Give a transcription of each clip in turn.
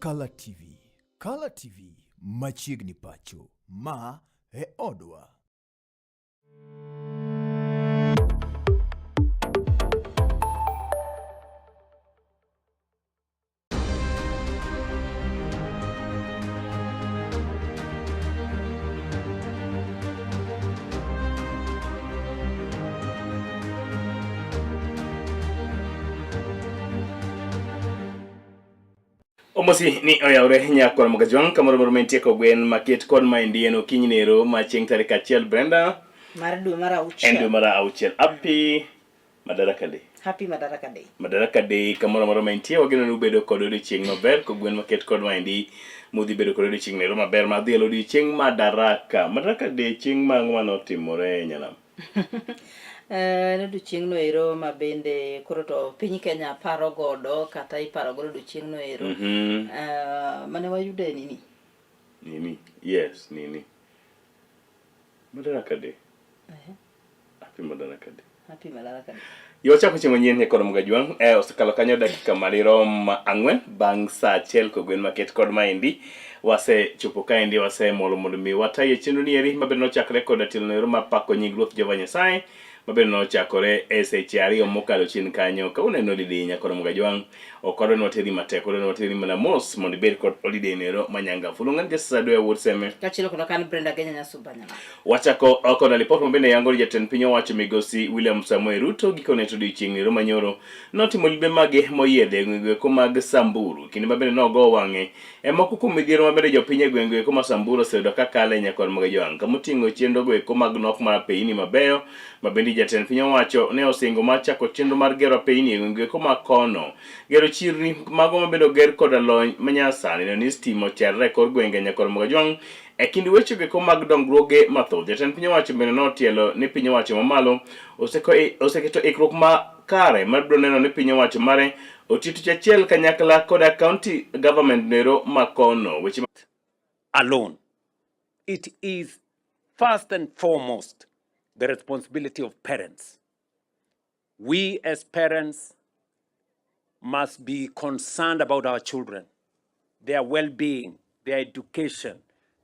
kalatvlive. Kalatvlive machiegni pacho ma e odwa. Omosi ni oyawre nyakor magajwang kamoro moro mentie ko gwen maket kod maendi en Mokinyi nero ma chieng' tarik 1 Brenda mar dwe mar auchiel. Dwe mar auchiel. Happy Madaraka Day. Happy Madaraka Day. Madaraka Day kamoro moro mentie wageno ni bedo kod odiochieng' maber ko gwen maket kod maendi mudhi bedo kod odiochieng' nero maber ma dhi odiochieng' Madaraka. Madaraka Day chieng' mang'o manotimore nyanam? Odiochieng' no ero ma bende koro to piny Kenya paro godo kata iparo godo odiochieng' no ero. Mane wayude nini? Yes, nini. Madaraka Day. Happy Madaraka Day. Happy Madaraka Day. Yo chako chieng' manyien ne kod magajwang osekalo kanyo dakika marirom 4 bang' saa 1 ko gwen maket kod maendi wase chopo kaendi wase molo mondo mi wataye chenro ni eri maber nochakre kod atilo nero mapako nying Ruoth Jehova Nyasaye maber nochakore e seche 2 mokalo chien kanyo ka uneno holiday nyakoro magajwang okoro no tedi matek okoro no tedi mana mos mondo ibed kod holiday nero manyanga fulungan jesa dwe wuot seme kachilo kono kan Brenda Kenya nyasubanya wachako oko na report mabende yango jatend piny owacho migosi William Samoei Ruto gikone to odiochieng' nero manyoro notimo limbe mage moyiedhe gwenge ko mag Samburu kinde mabende nogo wang'e moko kuom midhiero mabende jopiny e gwenge ko ma Samburu oseyudo ka kale nyakor magajwang kamoting'o chenro go mag nok mar peyni mabeyo mabende jatend piny owacho ne osingo mar chako chenro mar gero peyni e gwenge ko ma kono gero chirni mago mabedo ger kod lony manyasani ni stimo chalre kor gwenge nyakor magajwang e kind weche go mag dongruoge mathoth jatend piny owacho bende notielo ni piny owacho mamalo oseketo ikruok ma kare mar biro neno ni piny owacho mare otito chachiel kanyakla koda county government nero makono weche alone. It is first and foremost the responsibility of parents. We as parents must be concerned about our children, their well-being, their education,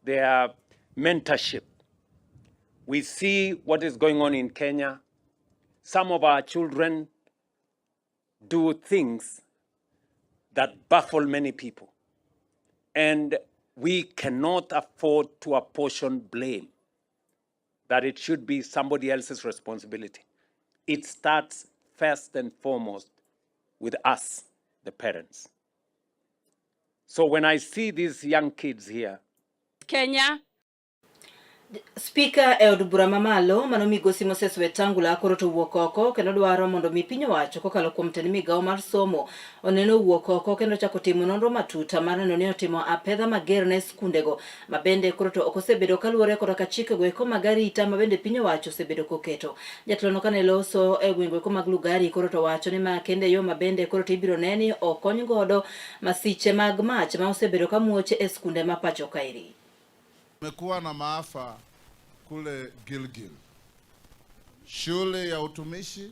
their mentorship. We see what is going on in Kenya. Some of our children do things that baffle many people. And we cannot afford to apportion blame, that it should be somebody else's responsibility. It starts first and foremost with us, the parents. So when I see these young kids here, Kenya Speaker od bura mamalo mano migosi Moses Wetangula koro to wuok oko kendo dwaro mondo mi piny owacho kokalo kuom tend migawo mar somo oneno wuok oko kendo chako timo nonro matuta mar neno ni otimo apedha mager ne skundego mabende koro to okosebedo kaluwore kod ka chike go eko magari ita mabende piny owacho osebedo koketo jatlono kane loso e gwenge ko mag Lugari koro to wacho ni ma kende yo mabende koro to ibiro neni okony godo masiche mag mach ma osebedo kamuoche e skunde ma pacho kairi. Kumekuwa na maafa kule Gilgil. Shule ya utumishi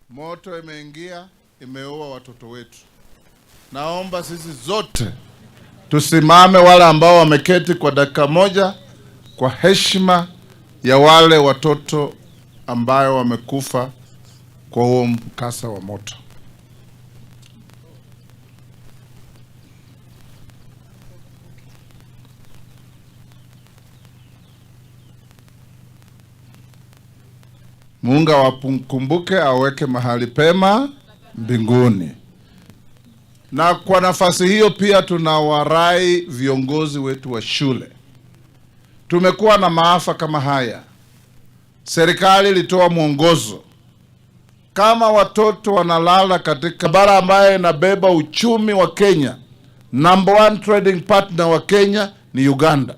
moto imeingia, imeua watoto wetu. Naomba sisi zote tusimame, wale ambao wameketi kwa dakika moja, kwa heshima ya wale watoto ambao wamekufa kwa huo mkasa wa moto. Mungu awakumbuke, aweke mahali pema mbinguni. Na kwa nafasi hiyo pia tunawarai viongozi wetu wa shule. Tumekuwa na maafa kama haya. Serikali ilitoa mwongozo. Kama watoto wanalala katika bara ambayo inabeba uchumi wa Kenya, number 1 trading partner wa Kenya ni Uganda.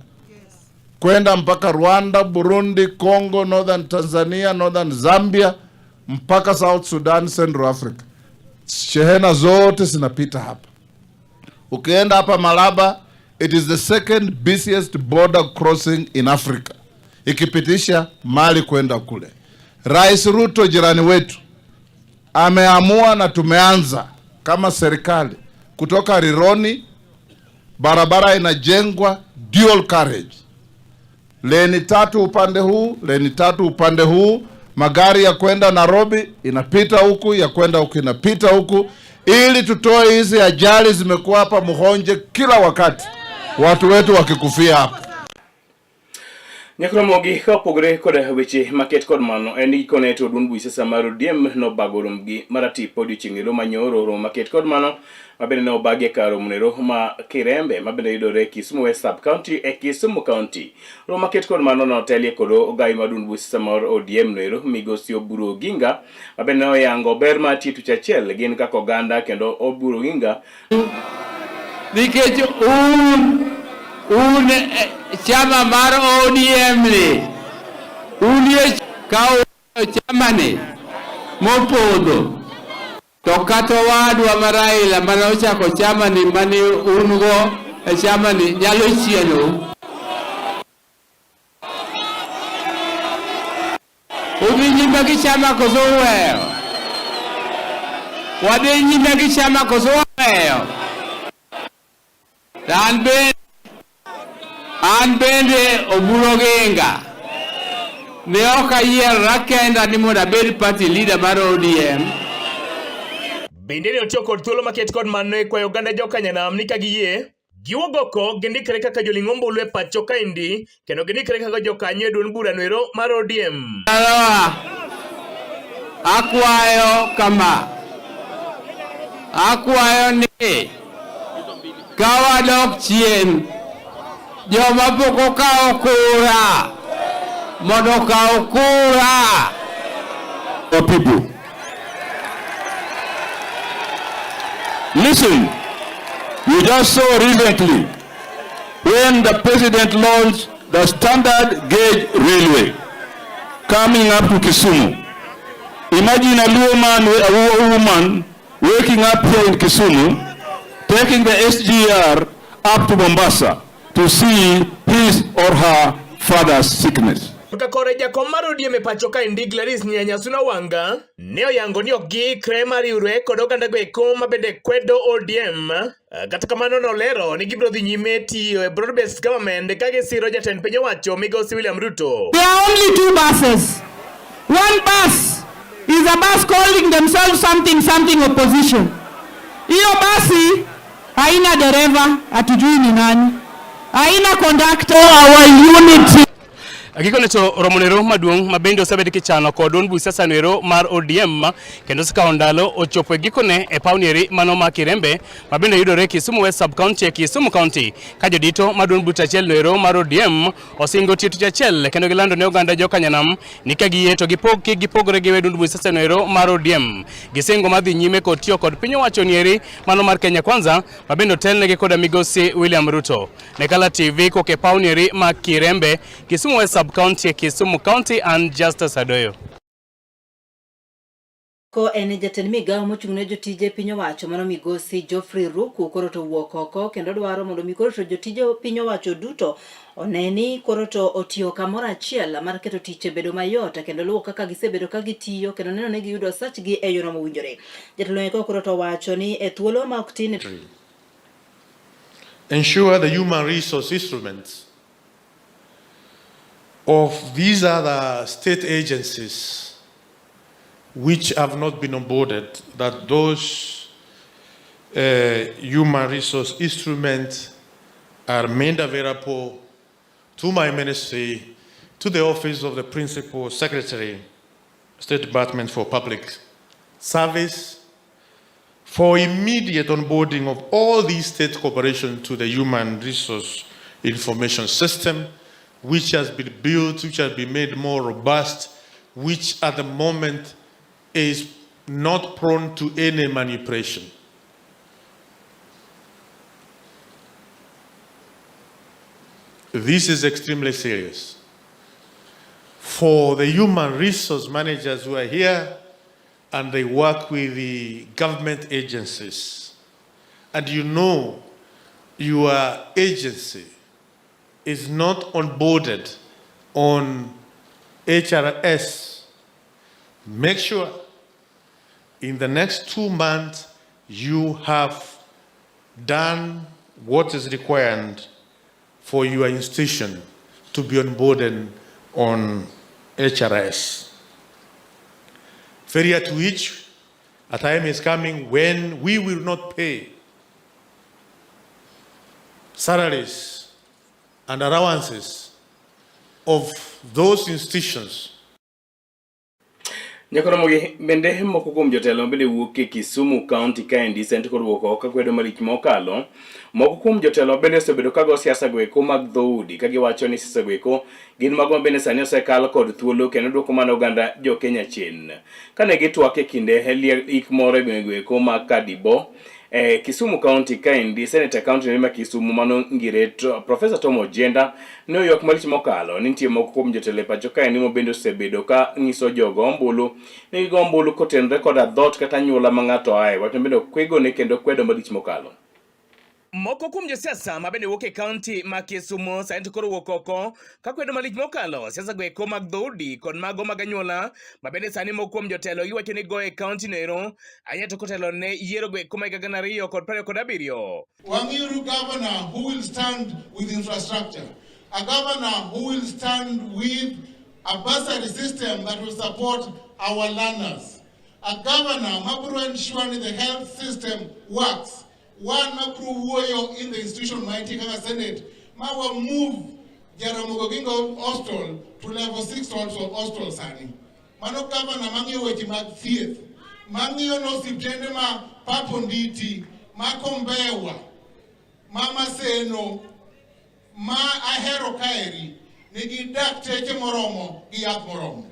Kwenda mpaka Rwanda, Burundi, Congo, Northern Tanzania, Northern Zambia, mpaka South Sudan, Central Africa. Shehena zote zinapita hapa. Ukienda hapa Malaba, it is the second busiest border crossing in Africa. Ikipitisha mali kwenda kule. Rais Ruto jirani wetu ameamua na tumeanza kama serikali kutoka Rironi, barabara inajengwa dual carriage. Leni 3 upande huu, leni 3 upande huu. Magari ya kwenda Nairobi inapita huku, ya kwenda huku inapita huku, ili tutoe hizi ajali zimekuwa hapa Muhonje kila wakati, watu wetu wakikufia hapa. Nyakromogi kopogre koda weche market kod mano en ikone to dun buise samaro diem no bagorum gi marati podi chingiro manyoro ro market kod mano mabende no bage karo munero ma Kirembe mabende yudore Kisumu West Sub County e Kisumu County. Ro market kod mano no telie kodo ogai madun buise samaro odiem noero migosi Oburu Oginga mabende no yango ber ma titu chachiel gin kako oganda kendo Oburu Oginga nikech un chama mar ODM ni unie kao chama ni mopodho to kata wadwa Maraila mane ochako chama ni mane ungo e chama ni nyalo chieno udhi nyime gi chama koso weyo wadhi nyime gi chama koso weyo an bende Oburu Oginga ne ok ayiera kenda ni mondo abed party leader mar ODM. Bende ne otiyo kod thuolo maket kod mano e kwayo oganda jokanyanam ni ka giyie giwuogoko gindikre kaka joling'o ombulu e pacho kaendi kendo gindikre kaka jokanyo e duond bura noero mar ODM. Akwayo ni kawadok chien joma pok okawo kura mondo okaw kura. People, listen, you just saw recently when the president launched the standard gauge railway coming up to Kisumu. Imagine a woman waking up here in Kisumu, taking the SGR up to Mombasa to see his or her father's sickness. Kakore jakom mar ODM e pacho ka Gladys Nyanyasuna Wanga ne oyango ni ok giikre mar riwre kod oganda go eko mabende kwedo ODM. Kata kamano nolero ni gibiro dhi nyime tiyo e broad-based government ka gisiro jatend piny owacho migosi William Ruto. There are only 2 buses. One bus is a bus calling themselves something opposition. Hiyo basi haina dereva, hatujui ni nani. Haina conductor. Our unity. Agiko neto romonero maduong mabende osebed kichano kod duond buisa sanwero mar ODM kendo sika ondalo ochopo gikone e paunieri mano ma Kirembe mabende yudore Kisumu West Sub County e Kisumu County ka jodito maduond buta chiel noero mar ODM osingo titu chachiel kendo gilando ne oganda jokanyanam ni ka giyie to gipogore gi duond buisa sanwero mar ODM gisingo madhi nyime kod tiyo kod piny owacho nieri mano mar Kenya Kwanza mabende otelnegi kod migosi William Ruto. Ne Kala TV koke paunieri ma Kirembe Kisumu West Sub County, Kisumu County, and Justice Adoyo. Ko ene jatend migawo mochung'ne jotije piny owacho mano migosi Geoffrey Ruku koro to wuok oko kendo dwaro mondo mikoro to jotije piny owacho duto oneni koro to otiyo kamoro achiel mar keto tich bedo mayot kendo luwo kaka gisebedo ka gitiyo kendo neno ne giyudo sachgi e yorno mowinjore. Jatelo koro to wacho ni e thuolo ma ok tin ensure the human resource instruments of these other state agencies which have not been onboarded, that those human resource instruments are made available to my ministry, to the office of the Principal Secretary, State Department for Public Service, for immediate onboarding of all these state corporations to the human resource information system, which has been built, which has been made more robust, which at the moment is not prone to any manipulation. This is extremely serious. For the human resource managers who are here and they work with the government agencies, and you know your agency is not onboarded on HRS, make sure in the next 2 months you have done what is required for your institution to be onboarded on HRS. Failure to which a time is coming when we will not pay salaries and allowances of those institutions. Nyakoro mogi bende moko kuom jotelo bende wuok e Kisumu County kaendi sent kod wuok oko kwedo malich mokalo. Moko kuom jotelo bende osebedo ka go siasa goeko mag dhoudi ka giwacho ni siasa goeko gin mago bende sani osekal kod thuolo kendo duoko mana oganda jo Kenya chien. Kane gitwak e kinde ik moro e goeko mag Kadibo Kisumu County kaendi Senator County ma Kisumu mano Ngiret Professor Tom Ojenda ne oyok malich mokalo ni nitie moko kuom jotelo pacho kaendi mo bende osebedo ka nyiso jogo ombulu ni gombulu kotenre kod adhot kata nyuola ma ng'ato ae wacho bende kwego ne kendo kwedo malich mokalo. Moko kuom josiasa ma bende wuok e kaunti ma Kisumu sani koro wuok oko ka kwedo malich mokalo siasa goeko mag dhoudi kod mago mag anyuola ma bende sani moko kuom jotelo giwacho ni go e kaunti nero ahinya to kotelo ne yiero goeko mag 2027. Wang'iuru governor who will stand with infrastructure, a governor who will stand with a bursary system that will support our learners, a governor who will ensure that the health system works. One warrior in the institution mighty Kanga Senate, ma will move Jaramogo Hostel to level 6 also hostel sani. Mano governor mangi wechi mag thieth. Mangi no siptende ma paponditi, ma kombewa, mama seno, ma ahero kaeri, nigi dakteche moromo, gi yath moromo.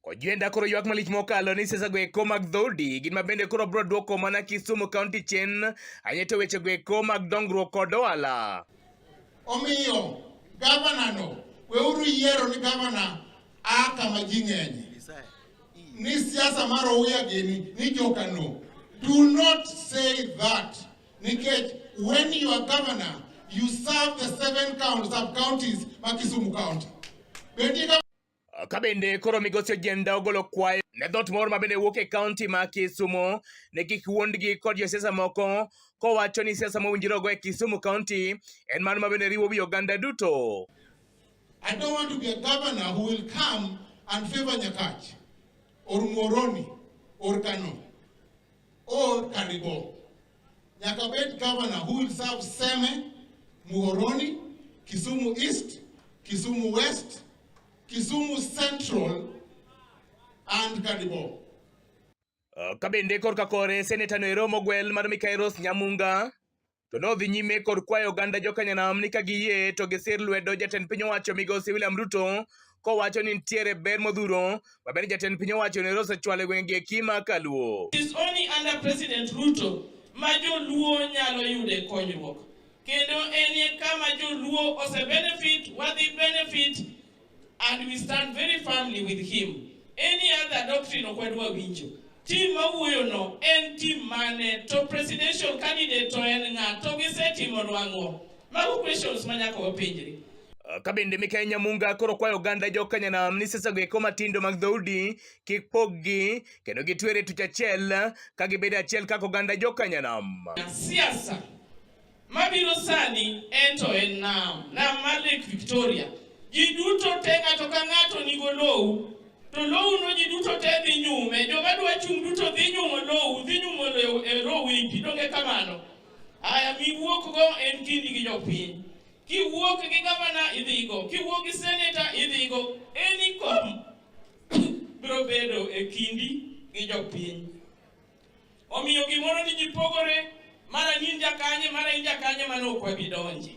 Ojenda koro ywak malich mokalo ni siasa goeko mag dhoudi gin ma bende koro bro duoko mana Kisumu County chien ahinya to weche goeko mag dongruok kod ohala. Omiyo gavana no weuru yiero ni gavana kama ji ng'enye ni siasa mar Ouya gini ni joka no. Do not say that, nikech when you are governor you serve the 7 sub-counties ma Kisumu County. Kabende koro migosi Ojenda ogolo kwayo ne dhot moro ma bende wuok e kaunti ma Kisumu ne kik wuondgi kod josiasa moko kowacho ni siasa mowinjore go e Kisumu County en mano ma bende riwo wi oganda duto. I don't want to be a governor who will come and favor Nyakach or Moroni or Kano or Karibo. Nyakabet governor who will serve Seme, Muhoroni, Kisumu East, Kisumu West, Kisumu Central and Kadibo. Kabende korka kore Senator Noero Mogwel mar Mikairos Nyamunga to nodhi nyime kod kwayo oganda jokanyanam ni ka giyie to gisir lwedo jatend piny owacho migosi William Ruto kowacho ni nitiere ber modhuro ma bende jatend piny owacho Noero osechwalo gwenge eki ma Kaluo. It is only under President Ruto ma joluo nyalo yude konyruok kendo enie kama joluo ose benefit wadhi benefit and we stand very firmly with him. Any other doctrine okwadwa winjo. Team mawuoyo no en team mane to presidential candidate to en ng'ato gisetimo nwango. Mago questions manyaka wapenjre. Kabende Mikai Nyamunga koro kwayo oganda jokanyanam ni siasa goeko matindo mag dhoudi kik poggi kendo gitwere tuch achiel ka gibedo achiel kaka oganda jokanyanam. Siasa mabiro sani ento en nam mar Lake Victoria. Ji duto te ng'ato ka ng'ato nigo low to low no ji duto te dhi nyume joma dwa chung duto dhi nyumo low dhi nyumo low wingi donge kamano. Aya miwuok go en kindi gi jopiny. Kiwuok gi gavana idhigo, kiwuok gi senator idhigo, any kom biro bedo e kindi gi jopiny. Omiyo gimoro ni ji pogore mara ninja kanye mara inja kanye manokwa bidonji.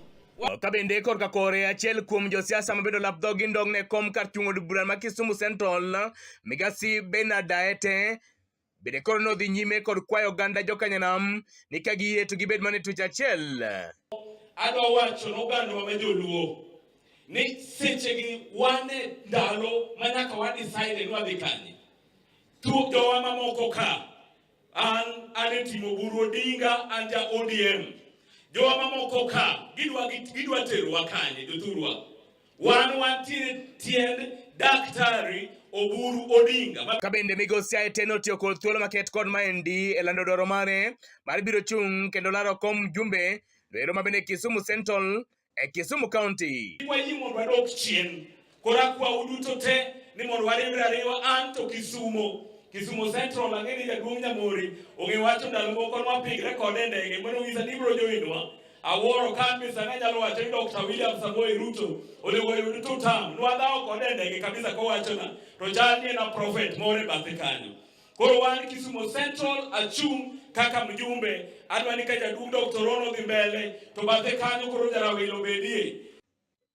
Kabende korka kore achiel kuom josiasa mabedo lap dhogi ndong ne kom kar chung od bura ma Kisumu Central Migasi Bernard Daete bende koro nodhi nyime kod kwayo oganda jokanyanam ni ka giyie to gibed mane tuch achiel. Adwa wacho n'oganda ma joluo ni sechegi wane ndalo manyaka wa decide ni wadhi kanye. Jowa mamoko ka an timo buru Odinga an ja ODM. Jowa mamoko ka gidwa terowa kanye jothurwa. Wan wantiere tiend daktari Oburu Odinga. Kabende migosi Aeteno tiyo kod thuolo maket kod maendi e lando dwaro mare mar biro chung kendo laro kom jumbe lwero mabende Kisumu Central e Kisumu County. Kwa hii mondo wadok chien kora kwa uduto te ni mondo wariwre ariwa anto Kisumu Central angeni jaduong' Nyamori onge wacho ndalo moko mapigre kode ndege mondo wisa ni bro joinwa aworo kabisa nganyalo wacho ni Dr. William Samoei Ruto onego yud tutam nwadhao kode ndege kabisa ko wachona to jani na prophet more bathe kanyo. Koro wan Kisumu Central achung kaka mjumbe adwani ka jaduong' Dr. Rono dhi mbele to bathe kanyo koro jarawilo bedie.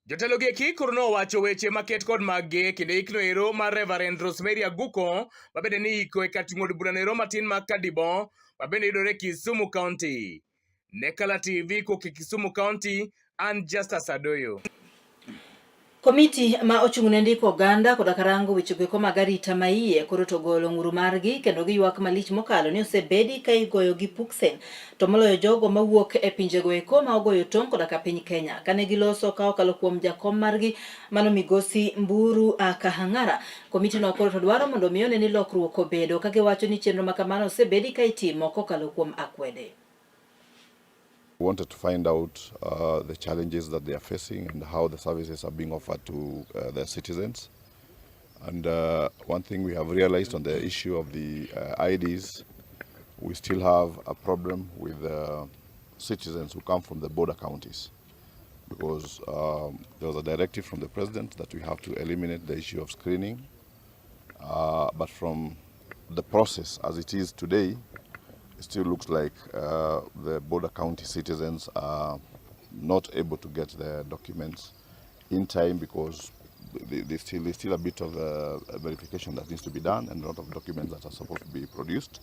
Jotelo gi koro nowacho weche maket kod magge kendo ikno ero mar Reverend Rosemary Aguko mabende ni iko e kati ng'od bura ero matin mag Kadibo mabende yudore Kisumu County. Ne Kala TV koke Kisumu County, and Justice Adoyo. Komiti ma ochung'ne ndiko oganda koda karango weche geko mag arita maiye koro to golo ng'uru margi kendo giywak malich mokalo ni osebedi ka igoyo gi puksen to moloyo jogo mawuok e pinjego eko ma ogoyo tong' koda ka piny Kenya kane giloso ka okalo kuom jakom margi mano migosi Mburu Kahang'ara. Komiti no koro to dwaro mondo mione ni lokruok obedo ka giwacho ni chenro makamano osebedi ka itimo kokalo kuom akwede. Wanted to find out the challenges that they are facing and how the services are being offered to their citizens. And one thing we have realized on the issue of the IDs, we still have a problem with citizens who come from the border counties, because there was a directive from the president that we have to eliminate the issue of screening. But from the process as it is today, it still looks like the border county citizens are not able to get their documents in time because there's still a bit of verification that needs to be done and a lot of documents that are supposed to be produced.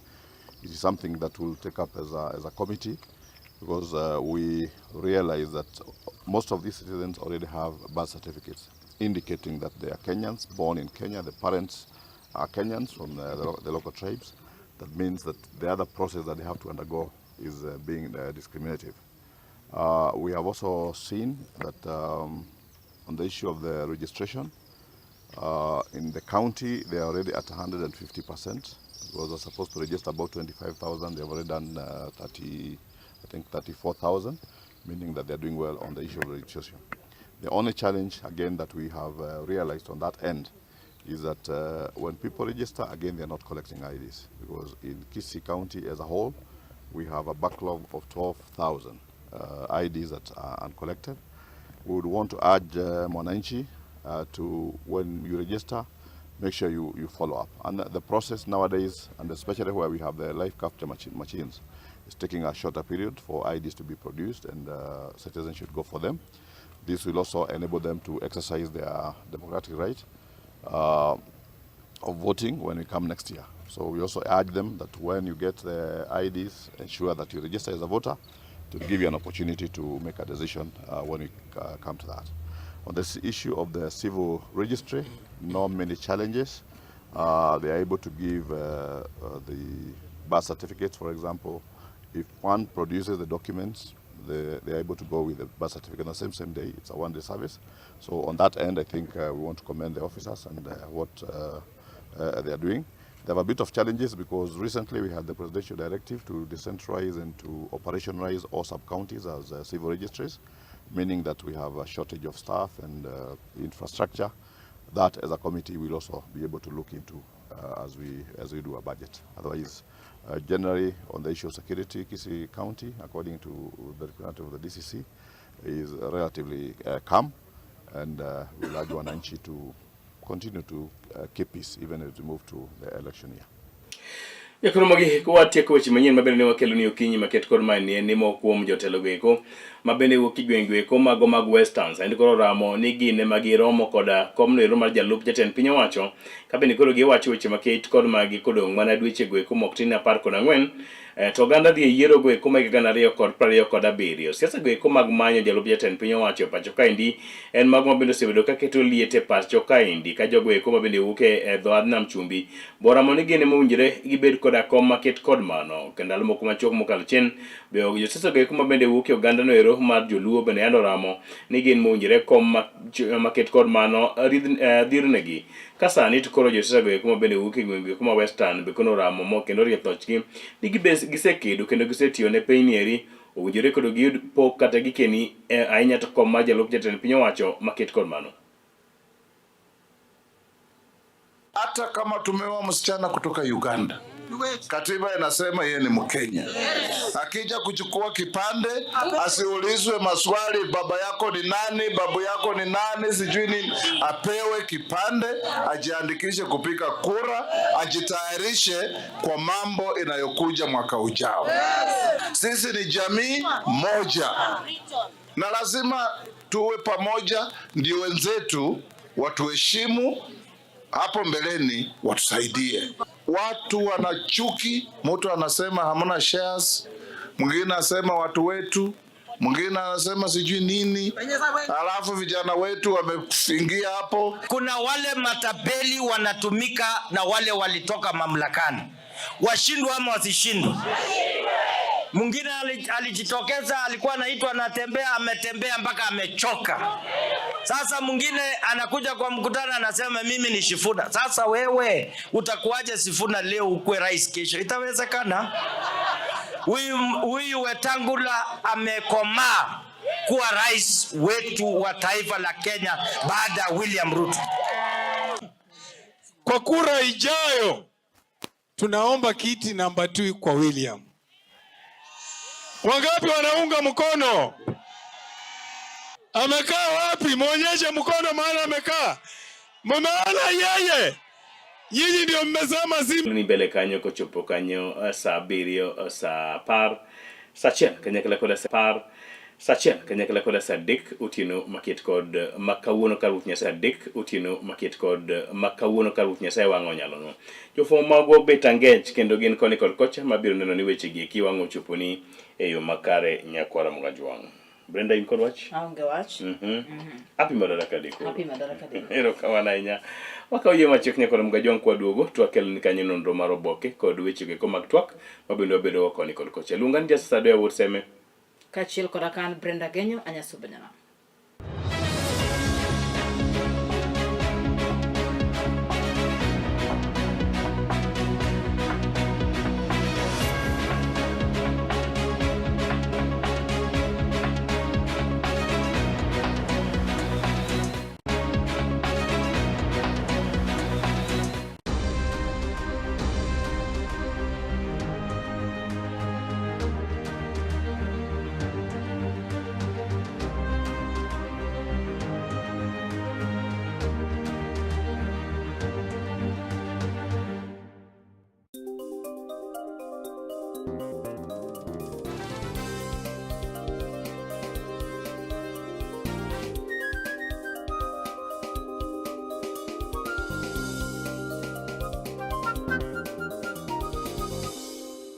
It is something that we'll take up as a committee because we realize that most of these citizens already have birth certificates indicating that they are Kenyans, born in Kenya, the parents are Kenyans from the local tribes. That means that the other process that they have to undergo is being discriminative. We have also seen that on the issue of the registration, in the county they are already at 150%. Because they're supposed to register about 25,000, they've already done 34,000, meaning that they're doing well on the issue of registration. The only challenge, again, that we have realized on that end is that when people register, again, they're not collecting IDs, because in Kisii County as a whole, we have a backlog of 12,000 IDs that are uncollected. We would want to urge Mwananchi to, when you register, make sure you follow up. And the process nowadays, and especially where we have the live capture machines, is taking a shorter period for IDs to be produced, and citizens should go for them. This will also enable them to exercise their democratic right of voting when we come next year. So we also urge them that when you get the IDs, ensure that you register as a voter to give you an opportunity to make a decision when we come to that. On this issue of the civil registry, not many challenges. They are able to give the birth certificates, for example. If one produces the documents, they are able to go with the birth certificate on the same day. It's a one-day service. So on that end, I think we want to commend the officers and what they are doing. They have a bit of challenges because recently we had the presidential directive to decentralize and to operationalize all sub-counties as civil registries, meaning that we have a shortage of staff and infrastructure. That, as a committee, we'll also be able to look into as we do a budget. Otherwise, generally, on the issue of security, Kisii County, according to the representative of the DCC, is relatively calm, and we'll urge Wananchi to continue to keep peace even as we move to the election year. Yakoromogi kwatieko weche manyien mabende ne wakelo ni Mokinyi maket kod manie ni mokuom jotelo geko mabende wuok igweng'go mago mag Westerns and koro ramo ni gine magiromo koda komno ero mar jalup jatend piny owacho kabende koro giwacho weche maket kod magi kodong' mana dweche goeko mok tin 14 to oganda dhi yiero goeko mag 2027. Siasa goeko mag manyo jalup jatend piny owacho pacho kaendi en mago mabende osebedo ka keto liete pacho kaendi ka jogo eko mabende wuok e dhoad nam chumbi boramo ni gine mowinjore gibed koda kom maket kod mano kendo ndalo moko machuok mokalo chien be josiasa goeko mabende wuok e oganda no ero duto mar joluo bende yando ramo ni gin monjre kom maket kod mano dhirnegi ka sani to koro josiasa go kuma bende wuok e gwenge kuma western be kono ramo mo kendo riethochgi ni gisekedo kendo gisetiyo ne piny nieri owinjore kod giyud pok kata gikeni ahinya to kom mar jalup jatend piny owacho maket kod mano. Hata kama tumeoa msichana kutoka Uganda, katiba inasema yeye ni Mkenya. Akija kuchukua kipande asiulizwe maswali, baba yako ni nani, babu yako ni nani, sijui nini. Apewe kipande, ajiandikishe kupiga kura, ajitayarishe kwa mambo inayokuja mwaka ujao. Sisi ni jamii moja na lazima tuwe pamoja, ndio wenzetu watuheshimu hapo mbeleni, watusaidie. Watu wana chuki, mtu anasema hamna shares, mwingine anasema watu wetu, mwingine anasema sijui nini, alafu vijana wetu wamefingia hapo. Kuna wale matapeli wanatumika na wale walitoka mamlakani, washindwe ama wasishindwe. Mwingine alijitokeza, alikuwa anaitwa anatembea, ametembea mpaka amechoka. Sasa mwingine anakuja kwa mkutano anasema mimi ni Sifuna. Sasa wewe utakuwaje Sifuna leo ukue rais kesho? Itawezekana? Huyu Wetangula amekomaa kuwa rais wetu wa taifa la Kenya baada ya William Ruto. Kwa kura ijayo tunaomba kiti namba 2 kwa William. Wangapi wanaunga mkono? Amekaa wapi? Muonyeshe mkono mahali amekaa. Mmeona yeye? Yeye ndio mmesema si ni mbele kanyo kochopo kanyo saa 7 saa par sachiel kanyakla koda saa par sachiel kanyakla koda saa dik utino maket kod makawuono karuth nyasa dik utino maket kod makawuono karuth nyasa wango nyalo no jofo mago betangech kendo gin koni kod kocha mabiro neno ni weche gi kiwango choponi e yo makare nyakwara mgajwang. Brenda in kod wach? Aonge wach. Happy Madaraka Day. Happy Madaraka Day. Ero kawana inya. Wakauye machik nyakora mgajwang kwa duogo twakel ni kanyo nonro mar oboke kod weche ge komak twak mabendo bedo koni kod kocha. Lungan just sado ya wurseme. Kachiel koda kan Brenda Genyo anyasubenyana.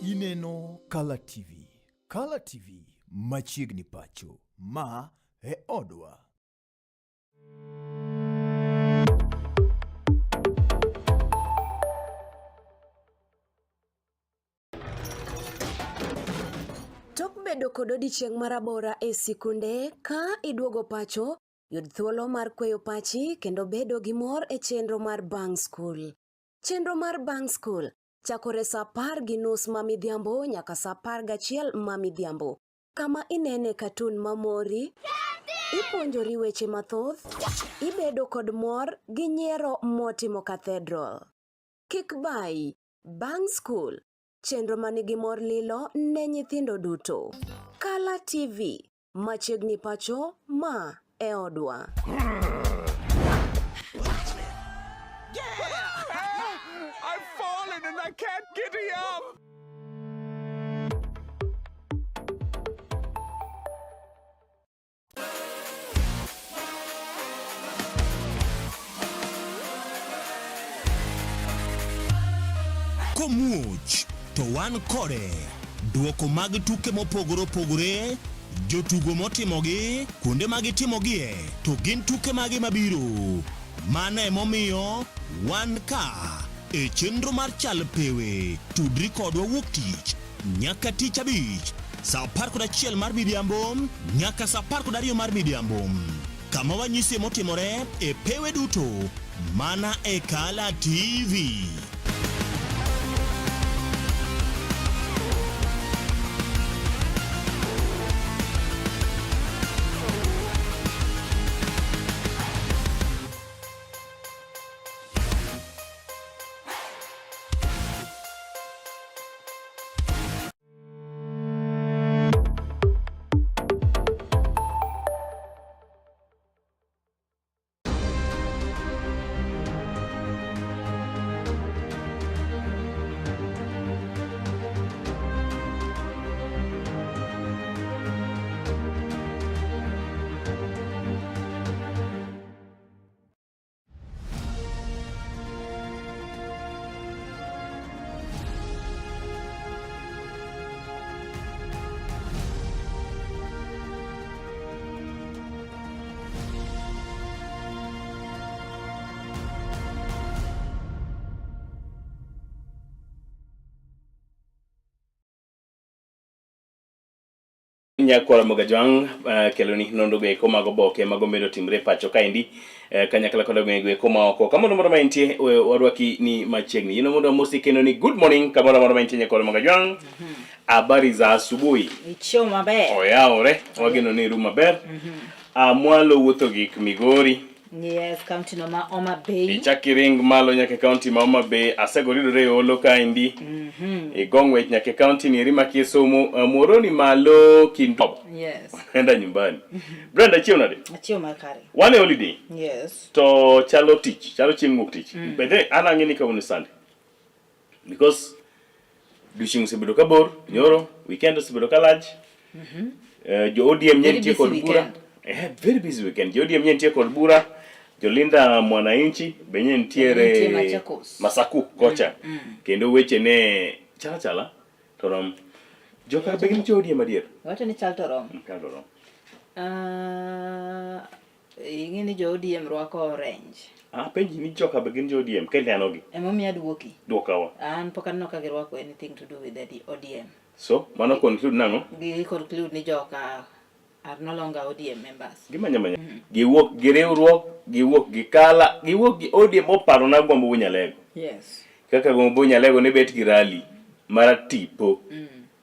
Ineno Kala TV. Kala TV machiegni pacho. Ma e odwa. Tok bedo kod odiochieng' marabora e sikunde ka iduogo pacho, yud thuolo mar kweyo pachi kendo bedo gi mor e chenro mar Bang School. Chenro mar Bang School chakore saa 10:30 mamidhiambo nyaka saa 11 mamidhiambo. Kama inene katun mamori, ipuonjori weche mathoth, ibedo kod mor gi nyiero motimo Cathedral. Kik bai, Bang School, chenro manigi mor lilo ne nyithindo duto. Kala TV, machiegni pacho, ma e odwa. I've fallen and I can't get up. Komuch to wan kode duoko mag tuke mopogore opogore, jotugo motimogi, kuonde magitimogie, to gin tuke magi mabiro. Mano emomiyo wan ka e chenro mar chal pewe tudri kodwa wuok tich nyaka tich abich sa 11 mar midhiambo nyaka sa 12 mar midhiambo. Kama wanyisi motimore e pewe duto mana e Kala TV. Nyakwara Mogajwang keloni nondo be koma go boke mago medo timre pacho kaindi kanyakla koda gwe koma oko kamono moro maintie warwaki ni machiegni yino mondo mosi kenoni good morning kamono moro maintie Nyakwara Mogajwang habari za asubuhi ichio maber oyaore wageno ni ru maber amwalo wuotho gik Migori. Yes, county no ma Oma Bay. Ichakiring malo nyake county ma Oma Bay asegoridore olo kaindi. Igongwe nyake county ni rima kiesomo moroni malo Kindobo. Yes. Enda nyumbani. Brenda chio nade? Chio makare. One holiday. Yes. To chalo teach, chalo chimuk teach. But then ana ngeni ka uni Sunday. Because dushing sebedo kabor, nyoro, weekend sebedo kalaj. Jo ODM nyentie kod bura. Very busy weekend. Jo ODM nyentie kod bura. Jolinda Mwananchi benye ntiere Masaku kocha kendo weche ne chala torom joka begin jodi madier wacho ni chal torom ingeni jodi rwako orange penji ni joka begin jodi kende anogi emomiya duoki duokawa an poka no ka girwako anything to do with the ODM so mano conclude nango gi conclude ni joka are no longer ODM members. Gimanya giwuok girewruok giwuok gikala giwuok gi ODM oparo na gombo Wunyalego. Yes. Kaka gombo Wunyalego ne bet gi rally mara tipo.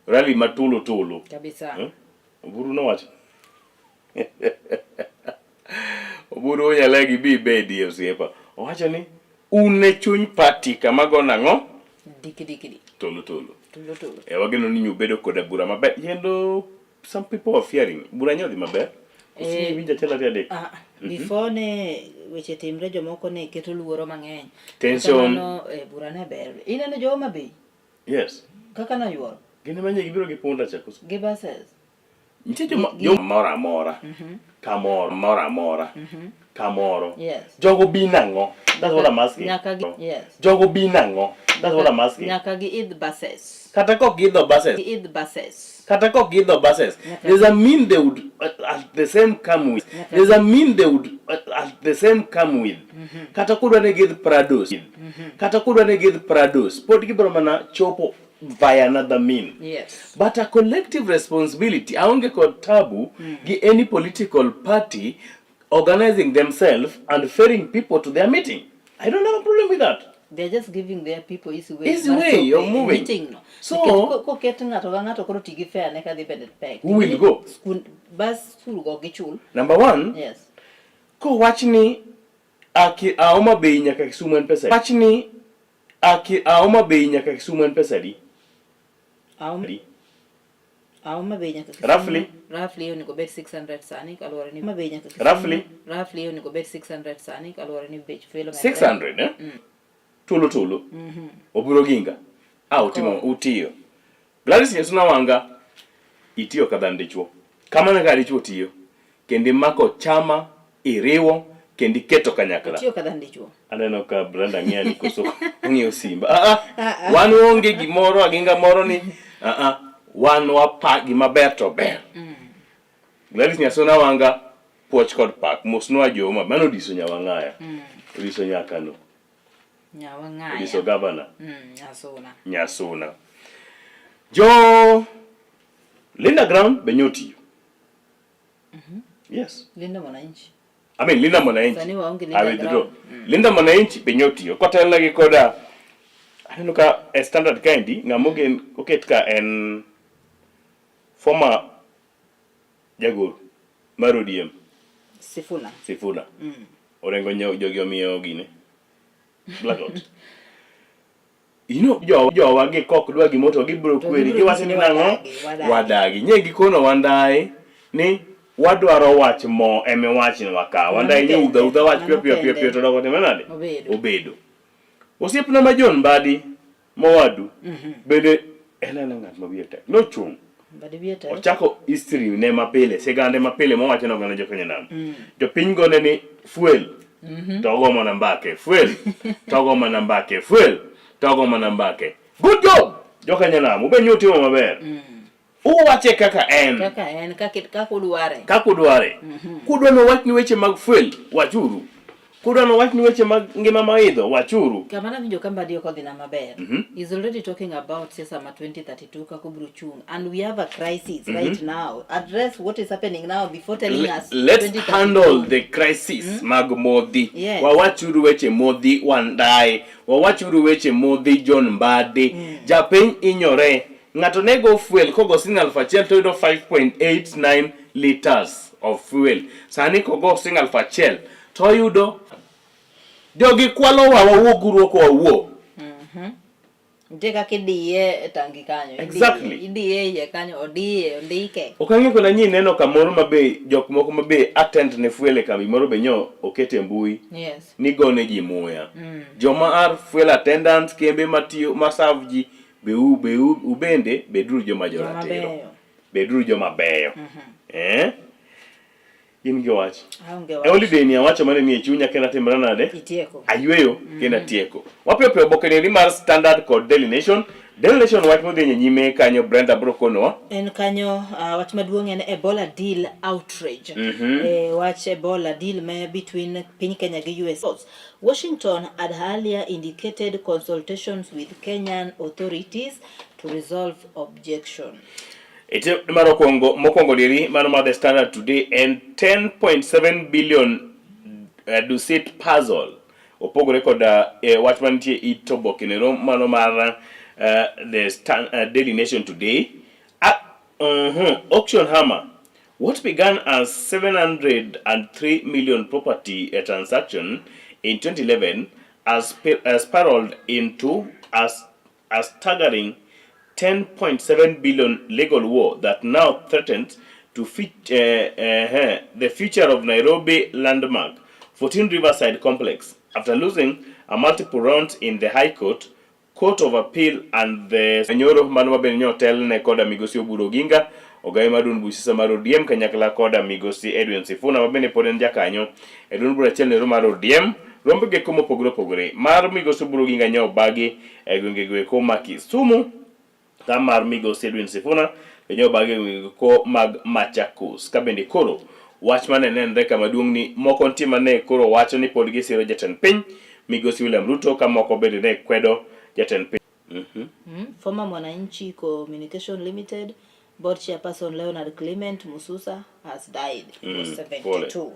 Rally matulo kabisa. Oburu no wacho. Oburu Wunyalego bi bedi osiepa. Owacho ni une chuny party kama go nango diki tolo. Wageno ni nyubedo koda bura maber yendo. Some people are fearing. Buranyo maber. Winja chela riade. Before ne weche timre jomoko ne keto luoro mang'eny. Tension. Burane ber. Ineno jo Oma Bay? Yes. Kaka na yuoro? Gine manye gibiro gi punda chakos. Gi buses. Nitie jo mora. Kamoro. Kamoro. Yes. Jogo bi nango. That's what I'm asking. Yes. Jogo bi nango. That's what I'm asking. Nyaka gi idh buses. Kata kok gidho buses. Idh buses. Kata kok gidho buses. There's a mean they would at the same come with. There's a mean they would at the same come with. Kata kudwa ne gidh Prados. Kata kudwa ne gidh Prados. Pod gibro mana chopo via another mean. Yes. But a collective responsibility. Aonge kod tabu gi any political party organizing themselves and ferrying people to their meeting. I don't have a problem with that. They're just giving their people easy way. Easy way, you're moving. Meeting, no. So, ko keto ng'ato koro tigi fair ne ka dhi bedo pek. Who will go? Bas school go gichul. Number one. Yes. Ko wachni Oma Bay nyaka Kisumu en pesa. Wachni Oma Bay nyaka Kisumu en pesa di. Oma Bay nyaka Kisumu. Roughly you go bet 600 sani kalore ni Oma Bay nyaka Kisumu. Roughly you go bet 600 sani kalore ni bech felo. 600 eh? Tulo. Oburo ginga. Utimo utiyo. Gladys Nyesuna wanga itiyo kadhande chuo. Kama na gari chuo tiyo. Kendi mako chama iriwo kendi keto kanyakla. Itiyo kadhande chuo. Aneno ka Brenda ng'ia ni koso ng'iyo simba. Wan onge gimoro aginga moro ni wan wapa gimaber to ber. Gladys Nyesuna wanga puoch kod pak mosnwa joma mano diso nyawang'aya. Diso nyakano. Nyawang'aya. Diso governor. Nyasuna. Jo Linda Ground benyoti. Yes. Linda Mwananchi. I mean Linda Mwananchi. Sani waonge I Linda withdraw. Ground. Linda Mwananchi benyoti. Kota lagi koda. Ano ka standard kandi ngamugen oket ka en former jagoro Marodium. Sifuna. Orengo jogi omiyo gine. Blackout. You know, jo wage kok dwa gi moto gi bro kweri gi wacho ni nango wadagi nyegi kono wandae ni wadwaro wach mo eme wach ni waka wandae ni udha wach pio to dogo temenade obedo osiepna ma John Badi mowadu bende enana ngat mabiete no chung Badi biete ochako history ne mapile segande mapile mo wacho no gana jo Kenya nam jo piny gone ni fuel togo mana mbake fuel togo mana mbake fuel togo mana mbake. Good job joka Nyanam ube nyuti wa maber. Uwache kaka en kakudware kudwa no wach ni weche mag fuel wachuru kudwa no wach ni weche mag ngima maidho wachuru kamana winjo kamba dio kodhi na maber. He's already talking about siasa ma 2032 kakubru chung and we have a crisis right now. Address what is happening now before telling us let's handle the crisis mag modhi wawachuru weche modhi wandae wawachuru weche modhi John Mbadi japiny inyore ngato nego fuel kogo single fachiel to 5.89 liters of fuel sani kogo single fachiel to yudo jogi kwalo wawuoguro ko wawuo Ndeka kidiye tangi kanyo. Exactly. Idiye ye kanyo odiye ondike. Okange ko na nyi neno kamoro mabe jok moko mabe attend ne fuele kambi moro benyo okete mbui. Yes. Ni gone ji muya. Joma ar fuel attendants kembe matio masavji be ubende bedru joma joratero. Bedru joma beyo. In wach. Holiday ni awacho mane ni chunya kena timra nade? Itieko. Ayweyo kena tieko. Wapio obokeni mar standard code Daily Nation. Daily Nation wach modhi nyime kanyo Brenda Brokono. En kanyo wach maduong' en Ebola deal outrage. Wach Ebola deal me between piny Kenya gi US. Washington had earlier indicated consultations with Kenyan authorities to resolve objection. Ite maro kongo mokongo diri mano ma the standard today and 10.7 billion dusit puzzle opogore koda watchman tie itoboke ne mano mar the Daily Nation today auction hammer what began as 703 million property transaction in 2011 has spiraled into a staggering 10.7 billion legal war that now threatens to the future of Nairobi landmark 14 Riverside complex after losing a multiple rounds in the High Court, Court of Appeal and the Nyoro Manwa Benyo Tel ne koda migosi Oburu Oginga Ogai Madun Busisa Maro Diem Kanyakla koda migosi Edwin Sifuna mabene poden jakanyo Edun Burachel ne Romaro Diem rombe ge komo pogore mar migosi Oburu Oginga nyo bagi egwenge gwe koma Kisumu kamar migosi Edwin Sifuna benyo bagi ko mag Machakos kabende koro watchman enenre kama duong ni moko ntima ne koro wacho ni pod gisiro jatend piny migosi William Ruto kama moko bende ne kwedo jatend piny. Former Mwananchi Communication Limited board chairperson Leonard Clement Mususa has died. He was 72.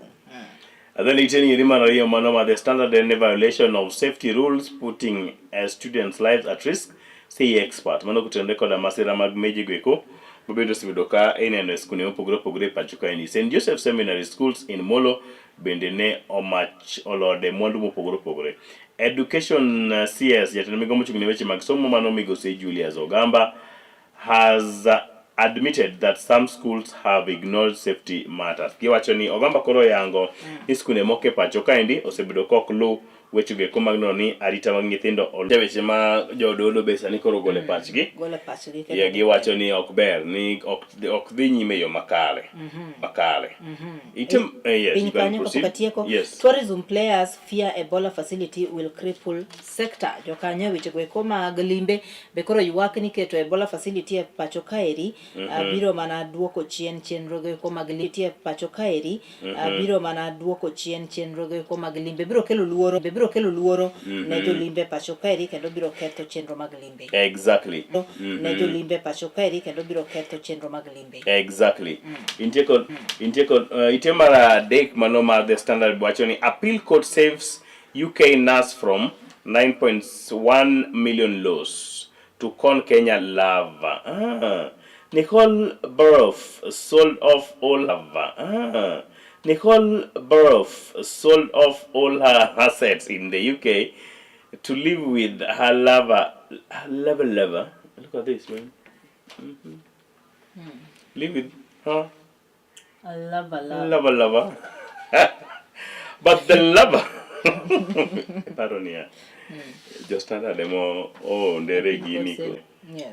And then it's in Manoma, the standard and violation of safety rules putting students' lives at risk, say expert. Manoko to record a masira magmeji gweko, Bobedo Sividoka, NNS Kuneo Pogre Pachuka in St. Joseph Seminary Schools in Molo, Bendene, Omach, Olo de Mondumo Pogre. Education CS, Yatanamigomuchi Magsomo Manomigo say Julia Zogamba, has admitted that some schools have ignored safety matters. Kiwachoni Ogamba Koro Yango, iskune moke Pachuka indi, Osebidokok Lu, which you get Comagnoni, Arita Magnifindo, or Devishima, Jododo Besani Koro Gole Pachki. Gole Pachki. Giwachoni Okber, ni Okdini Mayo Makale. Makale. Item, yes, you can proceed. Yes. Tourism players fear Ebola facility will cripple sector. Jokanya which go koma galimbe bekoro yuwakni keto Ebola facility pachokaeri biro mana duoko chien rogo koma galimbe pachokaeri biro mana duoko chien rogo koma galimbe biro kelo luoro biro kelo luoro ne jolimbe pacho kaeri kendo biro ketho chenro mag limbe. Exactly. Ne jolimbe pacho kaeri kendo biro ketho chenro mag limbe. Exactly. Intie kod item mar adek mano mar the Standard wacho ni appeal court saves UK nurse from 9.1 million loss to con Kenya lava. Nicole Burrough sold off all her assets in the UK to live with her lover. Look at this, man. Live with her lover. But the lover pardon ya. Just Standard demo ndere giniko.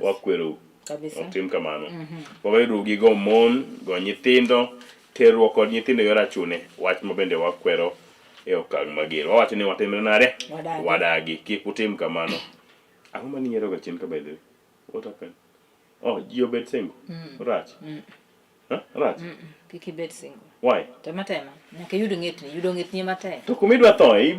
Wakwero otim kamano. Waweru gi go mon, go nyithindo, terruok kod nyithindo yora chune. Wach mabende wakwero e okang' mager. Wawacho ni watimre nade? Wadagi. Kik utim kamano. Ang'o mani nyero ga chien ka by the way? What happened? Oh, you bet single. Rach. Rach. Kiki bet single. Why? Tema. Nyaka yudo ng'etni matek. To kumidwa thoe,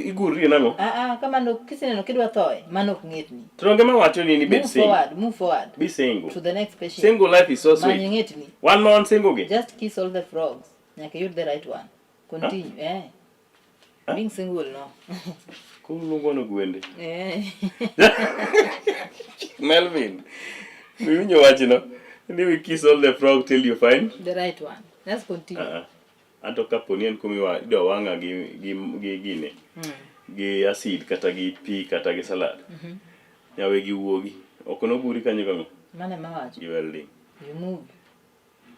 igurri nang'o? Kamano kiseneno kidwa thoe, mano ok ng'etni. To onge mawacho ni bet single. Move forward. Be single. To the next patient. Single life is so sweet. Manyo ng'etni. One man single gi. Just kiss all the frogs. Nyaka yud the right one. Continue. Being single, no. Kuluongo no gwende. Melvin. Winjo wachno. Ni we kiss all the frog till you find the right one. Let's continue. Anto kaponi en kumiwa idwa wanga gi gine. Gi acid kata gi pi kata gi salad. Yawe gi wuogi. Okono buri kanyo kanyo. Mane mawacho. You welding. You move.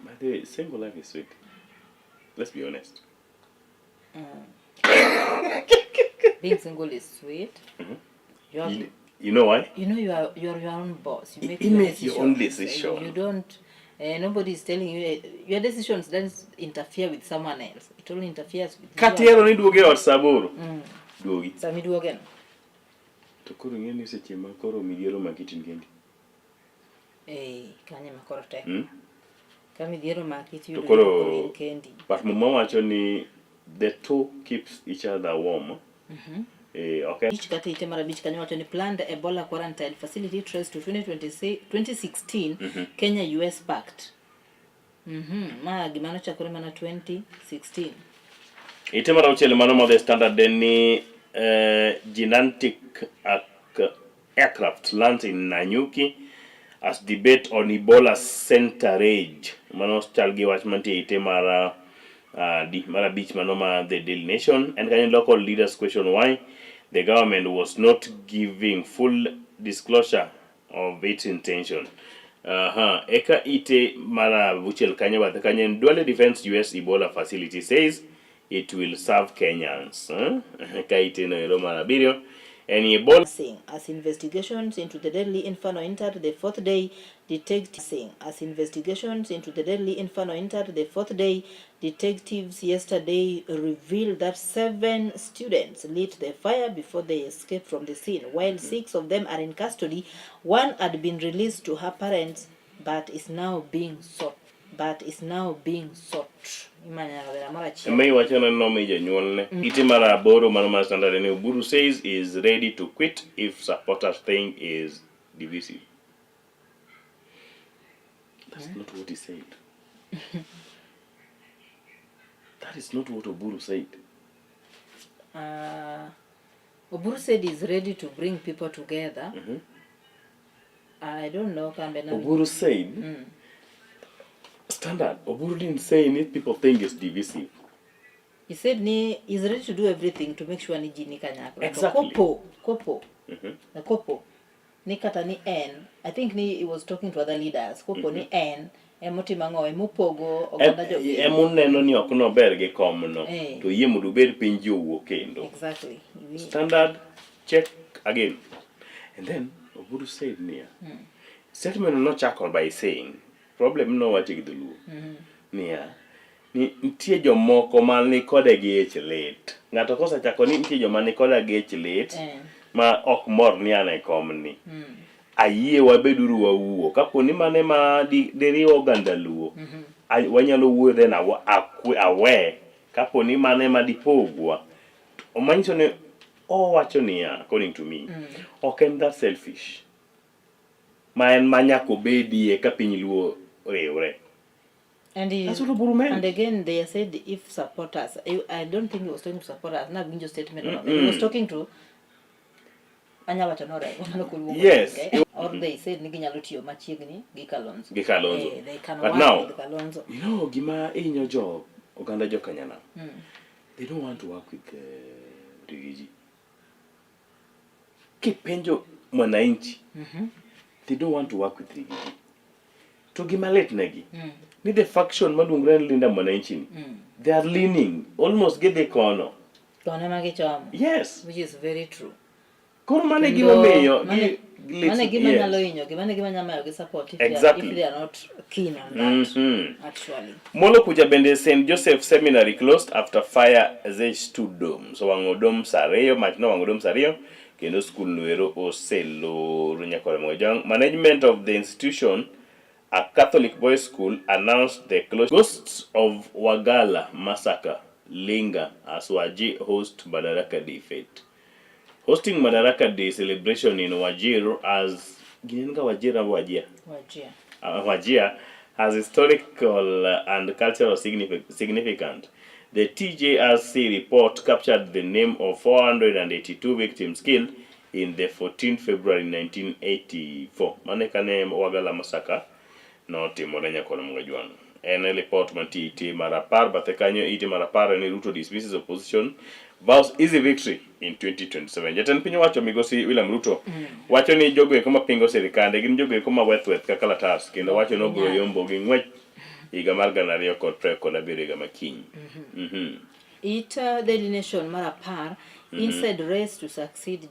But the single life is sweet. Let's be honest. Being single is sweet. You know why? You know you're your own boss. You make your own decision. You don't. Nobody is telling you your decisions don't interfere with someone else. It only interferes with. Katiero ni duoge or saboro. Duogi. Sami duogen. To koro ngeni seche ma koro midhiero makitin kendi. Kanye makoro te. Kami midhiero makiti yudo koro kendi. But mama wacho ni the two keeps each other warm. Okay. Each kata ite mara bich kanyo wacho ni planned Ebola quarantine facility traced to 2016 Kenya US Pact. Ma gimano chakore mana 2016. Ite mara uchele mano mo the Standard deni Genantic aircraft lands in Nanyuki as debate on Ebola center rage. Mano chalgi wachmanti ite mara beach manoma the Daily Nation, and Kenyan local leaders question why the government was not giving full disclosure of its intention. Eka ite mara vuchel Kenya, but the Kenyan Dual Defense US Ebola facility says it will serve Kenyans. Eka ite no ero mara birio. And Ebola as investigations into the deadly inferno entered the fourth day, detectives yesterday revealed that 7 students lit the fire before they escaped from the scene. While 6 of them are in custody, 1 had been released to her parents but is now being sought. May wachana no major nyuolne. Iti mara boro manoma Standard ni Uburu says is ready to quit if supporters think is divisive. That's not what he said. That is not what Uburu said. Uburu said he's ready to bring people together. I don't know. Uburu said Standard. Oburu didn't say any people think it's divisive. He said he's ready to do everything to make sure ni jini kanyako. Exactly. Kopo. The kopo. Ni kata ni N. I think he was talking to other leaders. Kopo ni N. Emoti mango emupogo oganda jogi. Emuneno ni okuno berge komno. To yie mudu ber pinjo wuok kendo. Exactly. Standard check again. And then Oburu said statement not chakon by saying problem no wachi gidulu. Ni ntie jomoko man ni kode gi ich lit. Ngato kosa chako ni ntie joma ni kode gi ich lit ma ok mor ni ane komni. Ayie wabeduru wawuo. Kapo ni mane ma diriwo ganda luo. Wanyalo wuothe na awe. Kapo ni mane ma dipogwa. Omanyiso ni Owacho niya, according to me, ok en that selfish. Ma en manyako bedie ka piny luo riwre. That's what Oburu meant. And again, they said if supporters, I don't think he was talking to supporters, not being just statement. He was talking to Yes. Or they said Niginalutio Machiegni, Gikalonzo. Gikalonzo. They can But work now, with Kalonzo. you know, Gima in your job, Uganda Jokanyana, they don't want to work with Rigiji. Kipenjo Mwananchi, they don't want to work with Rigiji. To Gimalet Negi, need the faction Madungren Linda Mwananchi. They are leaning, almost get the corner. Yes. Which is very true. Exactly. If they are not keen on that, actually. Molo kuja bende St. Joseph Seminary closed after fire as they stood dome. So wangodom sareyo, machino wangodom sareyo, kendo school nuero oselo runyakore mojang. Management of the institution, a Catholic boys' school, announced the closure. Ghosts of Wagala massacre linger as Waji host Madaraka Day fete. Hosting Madaraka Day celebration in Wajir as Wajir has historical and cultural significance. The TJRC report captured the name of 482 victims killed in the 14th February 1984. Maneka name Wagala massacre no timorenya kono mwajuan. En report manti iti marapar batekanyo iti marapar ni Ruto dismisses opposition vows easy victory in 2027. Jatend piny wacho migosi William Ruto wacho ni jogo eko mapingo sirikande gin jogo eko maweth ka kalatas kendo wacho no biro yombo gi ng'wech higa mar 2017 higa makiny. It Daily Nation marapar inside race to succeed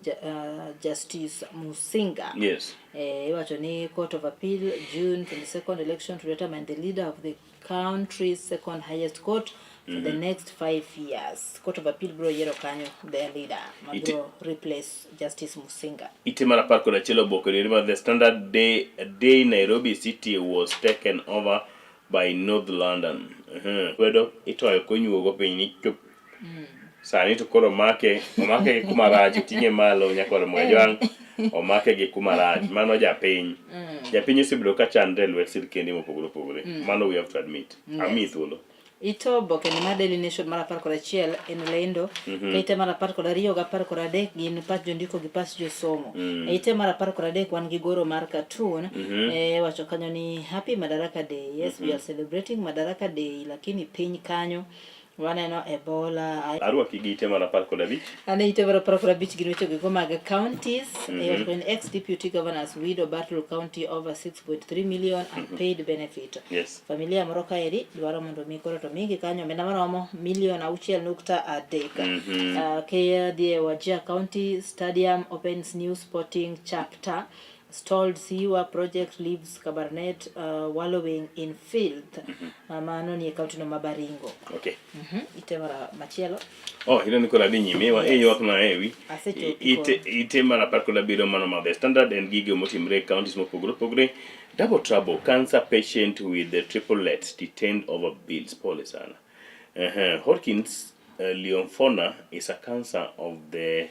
Justice Musinga. Yes. Wacho ni Court of Appeal June 22nd election to determine the leader of the country's second highest court for the next 5 years. Court of Appeal bro yero kanyo their leader magro replace Justice Musinga. Itimara parko na chelo boko ni the standard day Nairobi city was taken over by North London. Wedo ito ayo konyu go pe ni chup. Sani to koro omake kumaraj tinye malo nyakoro mwejwang omake gi kumaraj mano japiny osebiro ka chandre lwet sirkende mopogore mano we have to admit thuolo ito boke ni ma Daily Nation mar 11 en lendo keite mar 12 ga 13 gin pat jondiko gi pas jo somo eite mar 13 wan gi goro mar cartoon wacho kanyo ni happy Madaraka Day. Yes, we are celebrating Madaraka Day, lakini piny kanyo waneno Ebola arwa kigite mana par koda bich ane ite bara par koda bich ginwecho go mag counties ex deputy governors widow battle county over 6.3 million unpaid benefit. Yes. Familia moro kaeri dwaro mondo mi koro to mingi kanyo mena maromo million 6.3 ke die Wajir County Stadium opens new sporting chapter. Stalled Siwa project leaves Cabernet wallowing in filth. Mano ni county no Mabaringo. Okay. Itemara machielo. Hilo niko la dinyi mewa wak na ewi. Itemara parko la biro mano ma the standard and gige motimre counties mopogore. Double trouble cancer patient with the triplets detained over bills. Pole sana. Hodgkin's lymphoma is a cancer of the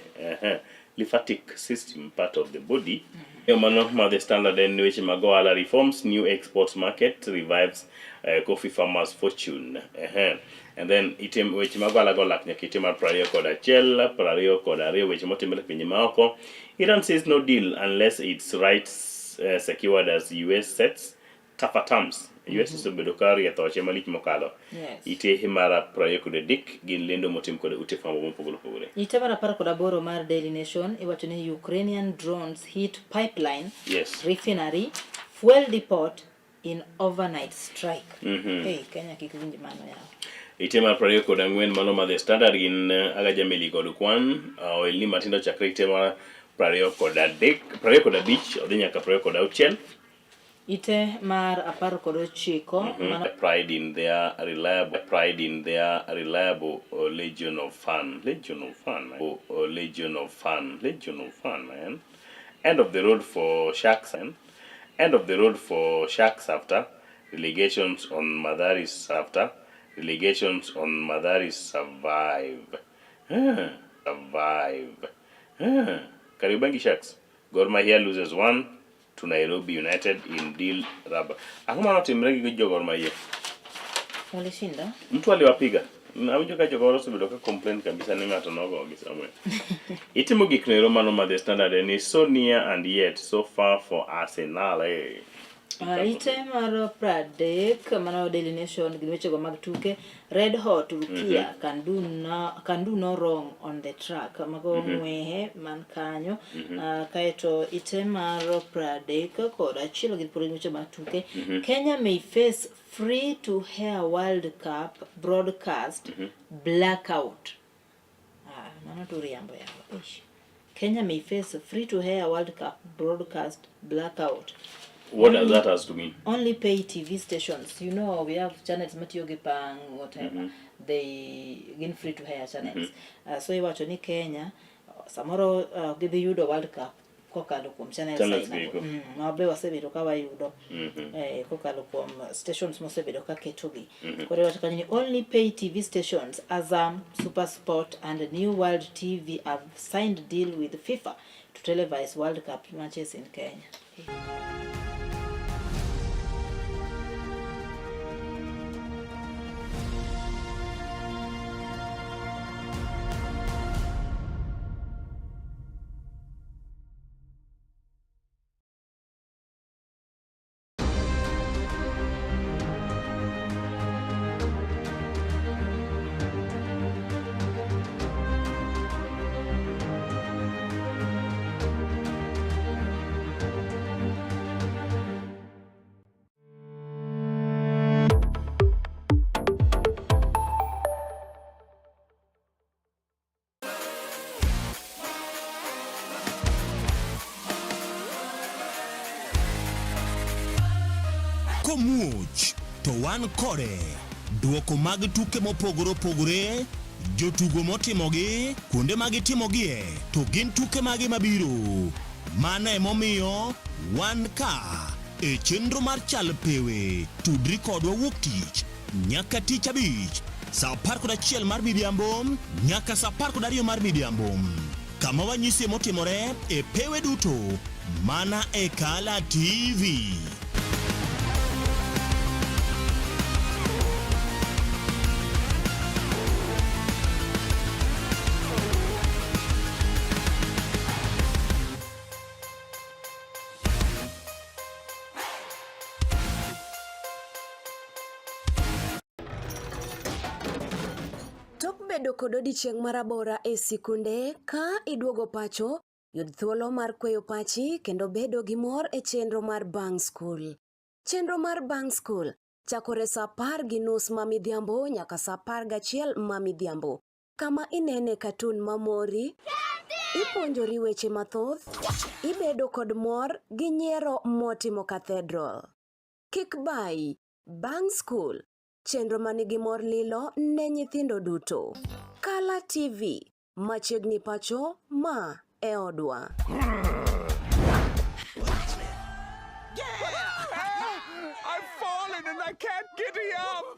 lymphatic system part of the body. The standard and which Magoala reforms new exports market revives coffee farmers' fortune. And then item which Magoala go like Nakitima Prario Koda Chella, Prario Kodario, which Motimel Pinimako. Iran says no deal unless its rights secured as US sets tougher terms. US is a bedokari at Ochemalik Mokalo. Yes. Ite himara prayo kude dik gin lendo motim kude utefamo mpogolo. Ite mara para kuda boro mar Daily Nation iwachone Ukrainian drones hit pipeline. Yes. Refinery fuel depot in overnight strike. Hey, Kenya kikwinji mano yao. Ite mara prayo kuda ngwen mano ma the standard in agajameli godukwan oilni matindo chakre ite mara prayo kuda dik prayo kuda beach odhinya ka prayo kuda uchel. Ite mar 19 pride in their reliable legion of fun, man. End of the road for Sharks after relegations on Madari survive. Kariobangi Sharks. Gor Mahia loses 1 to Nairobi United in Deal Rubber. Akuma na timu regi kujo Gor Mahia. Walishinda? Mtu aliwapiga. Na ujo kacho Gor Mahia ka complain kabisa ni ng'ato nogo gi somewhere. Itimo gik ne Roma no the standard and is so near and yet so far for Arsenal. Ite mar Pradek, mano Daily Nation, gilweche go mag tuke, Red Hot, Rukia, can do no wrong on the track. Mago mwehe, man kanyo, kaeto ite mar Pradek, koda chilo gilpuri gilweche mag tuke, Kenya may face free to air World Cup broadcast blackout. Mano turiambo yao. Kenya may face free to air World Cup broadcast blackout. What does that has to mean? Only pay TV stations. You know, we have channels, Matiyogipang, whatever. They get free to air channels. So you watch only Kenya. Samoro give you the World Cup. Koka lukum channels. Mabe wasebe tokawa yudo. Koka lukum stations mosebe toka ketugi. Kore watakani only pay TV stations. Azam, Super Sport, and New World TV have signed deal with FIFA to televise World Cup matches in Kenya. Komuch to wan kode duoko mag tuke mopogore opogore, jotugo motimogi, kuonde magitimogie, to gin tuke magi mabiro. Mano emomiyo wan ka e chenro mar chal pewe tudri kodwa wuok tich nyaka tich abich saa 11 mar midhiambo nyaka saa 12 mar midhiambo, kama wanyisi motimore e pewe duto mana e Kala TV. Bedo kod odiochieng' marabora e sikunde ka iduogo pacho, yud thuolo mar kweyo pachi kendo bedo gi mor e chenro mar Bang School. Chenro mar Bang School chakore saa 10:30 ma midhiambo nyaka saa 11 ma midhiambo. Kama inene katun mamori, ipuonjori weche mathoth, ibedo kod mor gi nyiero motimo Cathedral. Kik bai, Bang School, chenro manigi mor lilo ne nyithindo duto. Kala TV, machiegni pacho ma e odwa. I've fallen and I can't get up.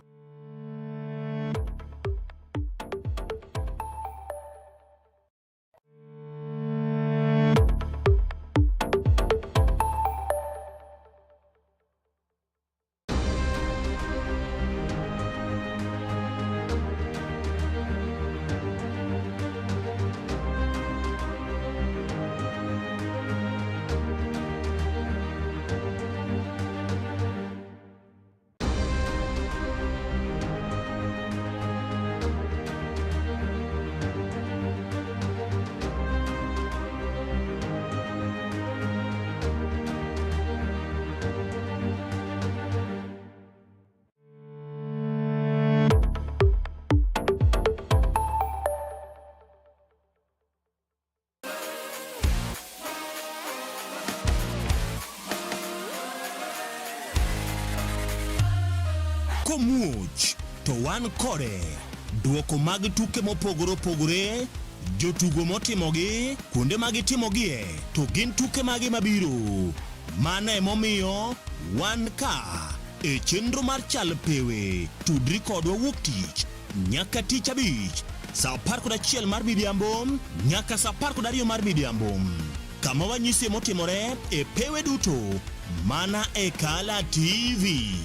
Komuch to wan kode duoko mag tuke mopogore opogore, jotugo motimogi, kuonde magitimogie, to gin tuke magi mabiro. Mano emomiyo wan ka e chenro mar chal pewe tudri kodwa wuok tich nyaka tich abich sa 11 mar midhiambo nyaka sa 12 mar midhiambo. Kama wanyisi motimore e pewe duto mana e Kala TV.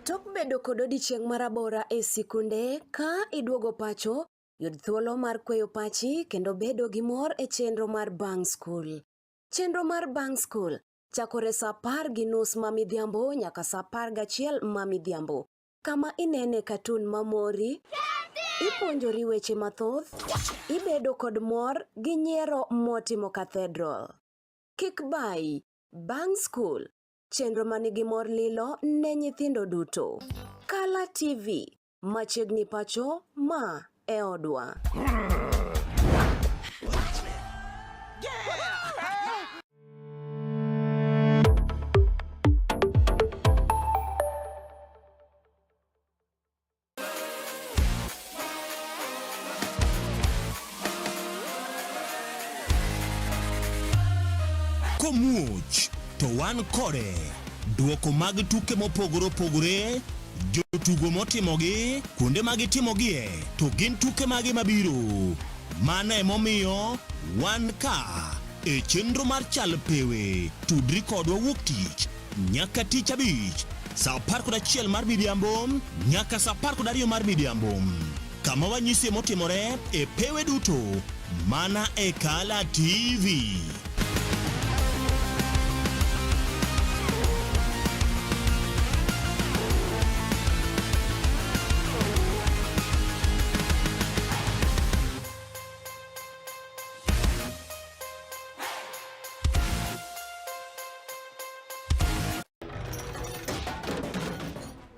Tok bedo kod odiochieng' marabora e sikunde ka iduogo pacho, yud thuolo mar kweyo pachi kendo bedo gi mor e chenro mar Bang School. Chenro mar Bang School chakore sa 10:30 ma midhiambo nyaka sa 11 ma midhiambo. Kama inene katun mamori, ipuonjori weche mathoth, ibedo kod mor gi nyiero motimo Cathedral. Kik bai, Bang School, chenro manigi mor lilo ne nyithindo duto. Kala TV, machiegni pacho ma e odwa. Komuch to wan kode duoko mag tuke mopogore opogore, jotugo motimogi, kuonde magitimogie, to gin tuke mage mabiro. Mano emomiyo wan ka e chenro mar chal pewe, tudri kodwa wuok tich nyaka tich abich sa 11 mar midhiambo nyaka sa 12 mar midhiambo. Kama wanyisi motimore e pewe duto mana e Kala TV.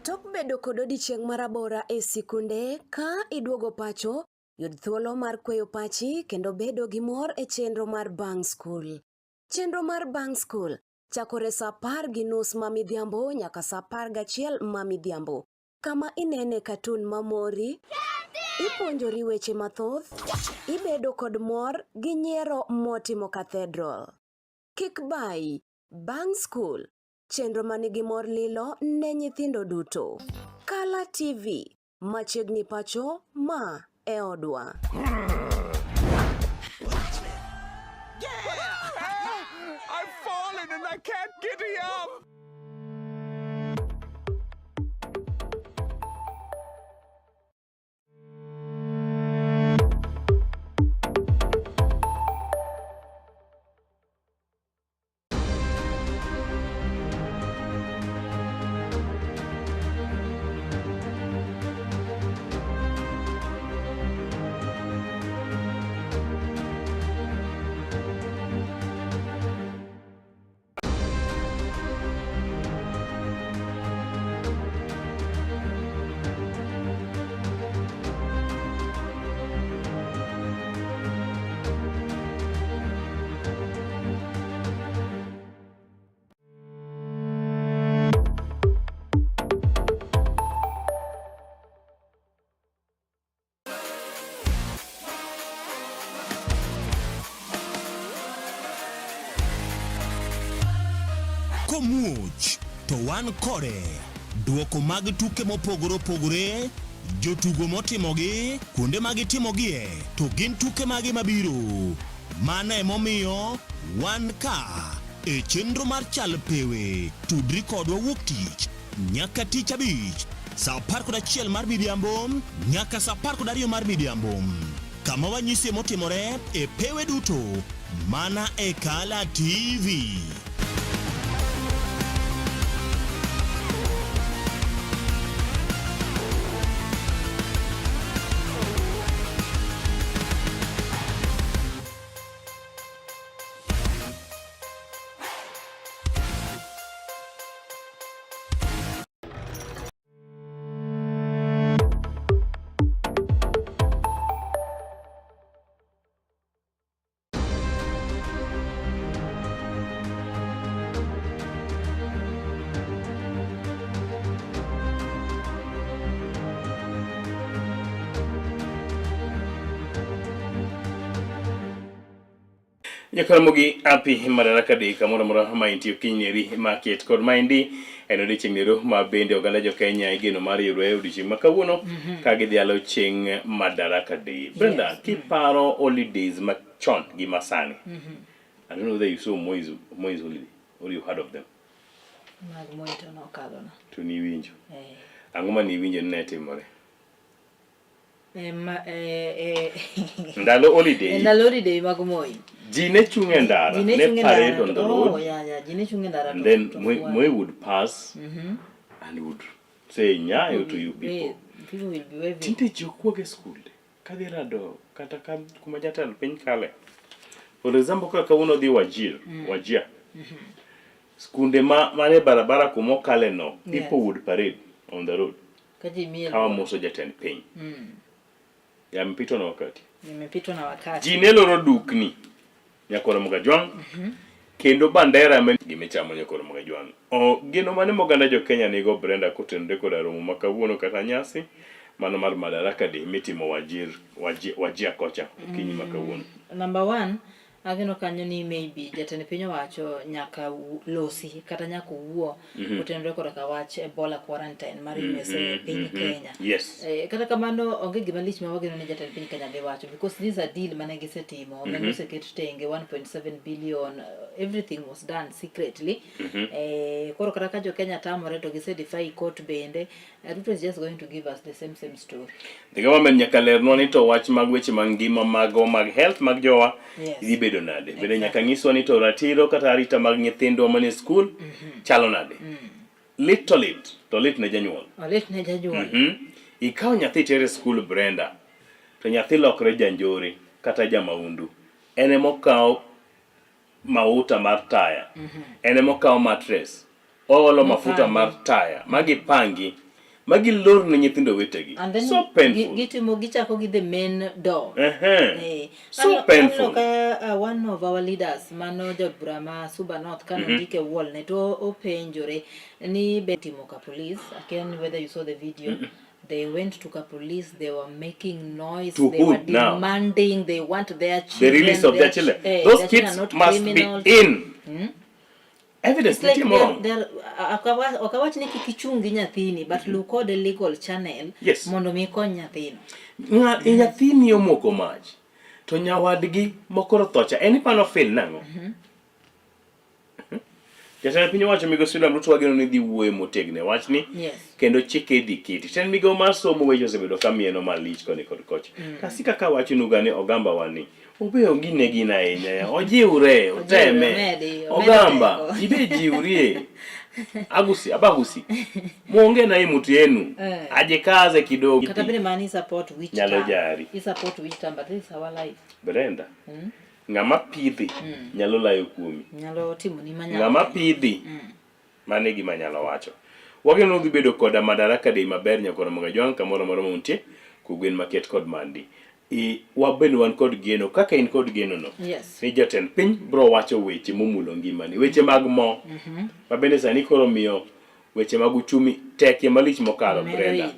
Tok bedo kod odiochieng' marabora e sikunde ka iduogo pacho, yud thuolo mar kweyo pachi kendo bedo gi mor e chenro mar Bang School. Chenro mar Bang School chakore sa 10:30 ma midhiambo nyaka sa 11 ma midhiambo. Kama inene katun mamori, ipuonjori weche mathoth, ibedo kod mor gi nyiero motimo Cathedral. Kik bai, Bang School, chenro manigi mor lilo ne nyithindo duto. Kala TV, machiegni pacho ma e odwa. I've fallen and I can't get up. Komuch to wan kode duoko mag tuke mopogore opogore, jotugo motimogi, kuonde magitimogie, to gin tuke mage mabiro. Mano emomiyo wan ka e chenro mar chal pewe, tudri kodwa wuok tich nyaka tich abich sa 11 mar midhiambo nyaka sa 12 mar midhiambo. Kama wanyisi motimore e pewe duto mana e Kala TV. Jokaramogi api Madaraka Day kamoro moro ma intie kinyeri market kod maindi en odiochieng' ma bende oganda jo Kenya igeno mar yudore odiochieng' ma kawuono ka gidhialo chieng' Madaraka Day. Brenda, kiparo holidays machon gi masani. I don't know whether you saw Moi's holiday or you heard of them. Mag Moito no kalona. To ni winjo. Ang'o ma ni winjo ne timore? Ndalo holiday. Ndalo holiday mag Moi. Jine chunge ndara, ne parade on the road. Oh, yeah, Jine chunge ndara. And then Moi would pass and would say nyayo to you people. People will be waving. Tinte jokuoge school. Kadhirado, kata kuma jatelo piny kale. For example, kaka uno dhi Wajir. Skunde mane barabara kumo kale no, people would parade on the road. Kawa moso jatend piny. Yamepitwa na wakati. Nimepitwa na wakati. Jine loro dukni. Nyakoro Mogajwang. Kendo bandera gimechamo Nyakoro Mogajwang. Gino mane moganda jo Kenya nigo Brenda kotenore koda romo makawuono kata nyasi mano mar Madaraka Day mitimo Wajir kocha okinyi makawuono. Number 1, ageno kanyo ni maybe jatend piny owacho nyaka losi kata nyaka wuo kotenore koda ka wach Ebola quarantine mar USA piny Kenya. Yes. Kata kamano onge gima lich ma wageno ni jatend piny Kenya dhi wacho because this is a deal mane gisetimo. Omenda oseket tenge 1.7 billion. Everything was done secretly. Koro kata ka jo Kenya tamore to gisedefy court bende. Ruto is just going to give us the same story. The government nyaka lerno ni to wach mag weche mangima mag health mag jowa idhi bedo nade. Bende nyaka nyiswa ni to ratiro kata arita mag nyithindo mane school chalo nade. Lit to lit ne janyuol. Lit ne janyuol. Ikaw nyathi tere school Brenda, to nyathi lokre janjore kata jamaundu. Ene mokaw mauta mar taya. Ene mokaw mattress. Olo mafuta mar taya. Magi pangi. Magi lor ne nyithindo wetegi. So painful. Gichako gi the main door. So painful. One of our leaders, Mano Brahma Suba North, Kanondike wall, neto openjore, ni betimo ka police. Again, whether you saw the video, they went to ka police, they were making noise, they were demanding, they want their children. The release of their children. Those kids must be in. Evidence like wakawach ni kikichungi nyathini but luko the legal channel mondo mi kony nyathini. Nyathini omoko mach to nyawadgi mokoro thocha eni pano fil nango. Jatend piny owacho migosi William Ruto wageno ni dhi wuoyo motegne wachni kendo chike dhi kiti. Tend migawo mar somo weche osebedo ka mieno malich koni kod kocha. Kasi kaka wachonuga ni ogamba wani obeyo gine ahinya, ojiwre, oteme, ogamba, ibe jiwrie, abagusi, muonge na imutu yenu, ajikaze kidogo. Kata bine mani support which nyalo jari. He support which time, but this is our life. Brenda, ngama pidhi, nyalo layo kuomi. Nyalo timu ni manyalo. Ngama pidhi, mane gima nyalo wacho. Wageno dhi bedo koda Madaraka Day maber Nyakoro Mogajwang kamoro muntie, kugwen market kod mandi. Waben wan kod geno kaka in kod geno no ni jatend piny bro wacho weche momulo ngimani weche mag mo mabende sani koro miyo weche mag uchumi tek malich mokalo Brenda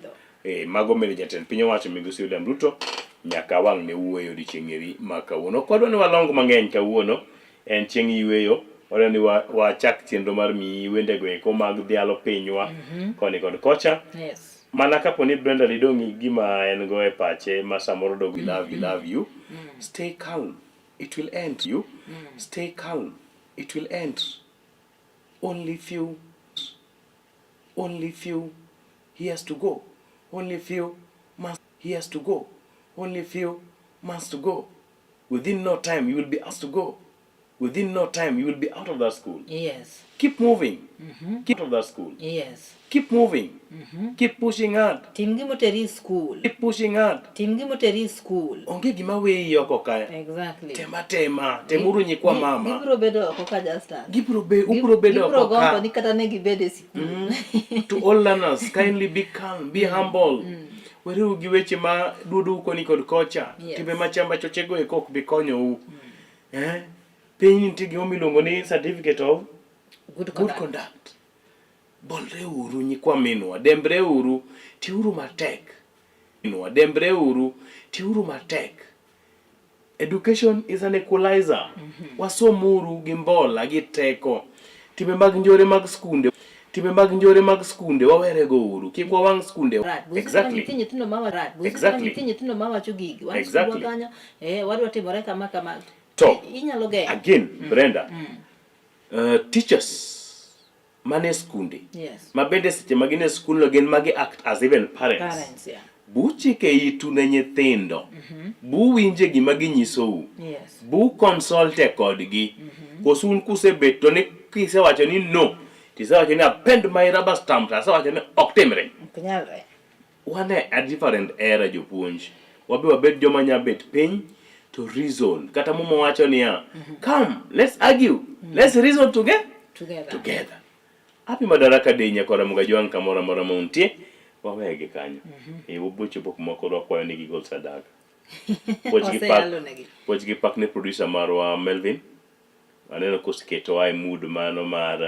mago mele jatend piny owacho migosi William Ruto nyaka wang' ne wuoyo odiochieng'eri ma kawuono kodwa ni walong mang'eny kawuono en chieng' yweyo ora ni wachak chenro mar mi wende go eko mag dhialo pinywa koni kod kocha mana kapo ni Brenda lidongi gima en go e pache ma samoro dog we love you. Stay calm, it will end. Stay calm, it will end. Only few he has to go. Only few months he has to go. Only few months to go. Within no time you will be asked to go. Within no time you will be out of that school. Yes. Keep moving. Keep out of that school. Yes. Keep moving. Keep pushing hard. Team Gimoteri school. Keep pushing hard. Team Gimoteri school. Onge gima weyi oko kaya. Exactly. Temuru nyikwa mama. Gibro bedo oko ka just ubro bedo oko ka. Gibro gombo ni kata ne gibede school. To all learners, kindly be calm, be humble. Weru gi weche ma dudu koni kod kocha. Timbe machamba chochego eko ok bi konyo u. Piny nitie gima miluongo ni certificate of good conduct. Bolre uru nyikwa minwa, dembre uru, tiuru matek. Dembre uru, tiuru matek. Education is an equalizer. Wasomuru gi mbola gi teko. Timbe mag njore mag skunde. Timbe mag njore mag skunde wawere go uru. Kik wawang skunde. Exactly. Nyithindo mawa Exactly. Nyithindo mawacho gigi. Exactly. Kanyo wadwa timore kama To, inyalo geng. again, Brenda, teachers mane skunde. Yes. Mabende seche magine school again magi act as even parents. Parents, yeah. Bu chike itu ne nyithindo. Bu winje gima ginyisou. Yes. Bu consulte kodgi. Kosun kusebet to ne kisewacho ni no. Tisewacho ni append my rubber stamp. Tisewacho ni ok timre. Nyalre. Wane a different era jopuonj. Wabi wabet joma nya bet piny to reason. Kata mumo wacho ni ya, come, let's argue. Let's reason together. Happy Madaraka Day nyakora mga joang kamora mora mauntie. Wawege kanyo. Ubucho pok mokoro wakwayo nigi gol sadaka. Poch gi pak ne producer marwa Melvin. Aneno kosiketo ai mood mano mar